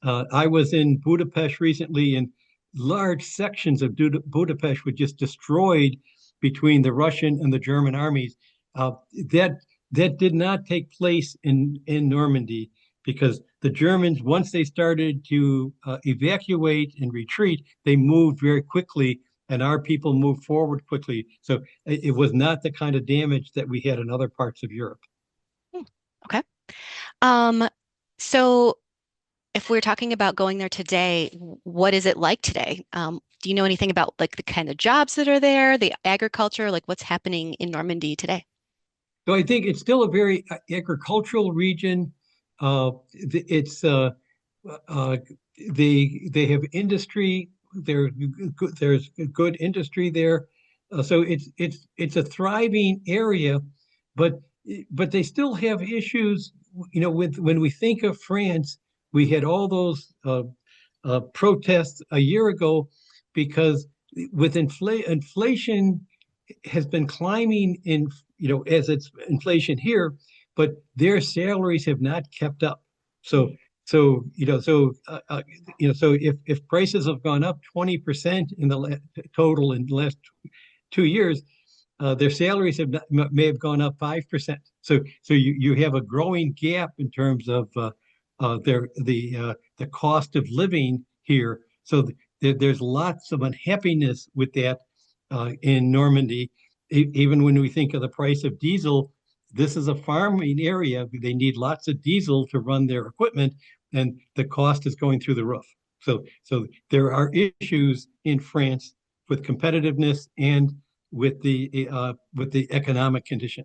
I was in Budapest recently, and large sections of Budapest were just destroyed between the Russian and the German armies. Uh, that that did not take place in Normandy because the Germans, once they started to evacuate and retreat, they moved very quickly, and our people moved forward quickly. So it was not the kind of damage that we had in other parts of Europe. Hmm, okay. Um, so if we're talking about going there today, what is it like today? Do you know anything about like the kind of jobs that are there, the agriculture, like what's happening in Normandy today? So I think it's still a very agricultural region. It's uh, they have industry. There's good industry there. So it's a thriving area, but but they still have issues. You know, with when we think of France, we had all those protests a year ago because with inflation has been climbing in, you know, as it's inflation here, but their salaries have not kept up. So, so you know, so you know, so if prices have gone up 20% in the total in the last 2 years, their salaries have not, may have gone up 5%. So you have a growing gap in terms of the cost of living here. So there's lots of unhappiness with that in Normandy. Even when we think of the price of diesel, this is a farming area. They need lots of diesel to run their equipment, and the cost is going through the roof. So there are issues in France with competitiveness and with the economic condition.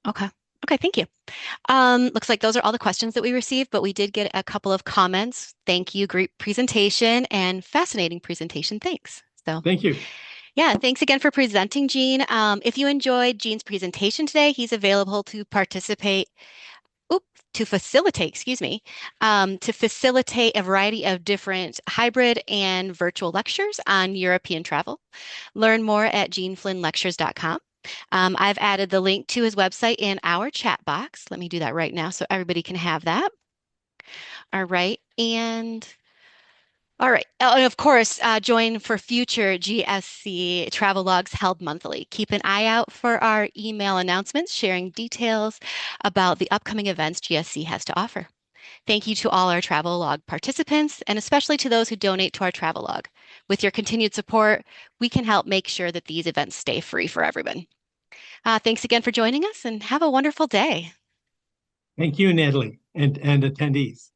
Okay. Okay, thank you. Looks like those are all the questions that we received, but we did get a couple of comments. Thank you, great presentation and fascinating presentation. Thanks. So, Thank you. yeah, thanks again for presenting, Gene. If you enjoyed Gene's presentation today, he's available to participate, oop, to facilitate, excuse me, to facilitate a variety of different hybrid and virtual lectures on European travel. Learn more at geneflynnlectures.com. I've added the link to his website in our chat box. Let me do that right now so everybody can have that. All right. And all right. Oh, and of course, join for future GSC travel logs held monthly. Keep an eye out for our email announcements sharing details about the upcoming events GSC has to offer. Thank you to all our travel log participants and especially to those who donate to our travel log. With your continued support, we can help make sure that these events stay free for everyone. Thanks again for joining us and have a wonderful day. Thank you, Natalie, and attendees.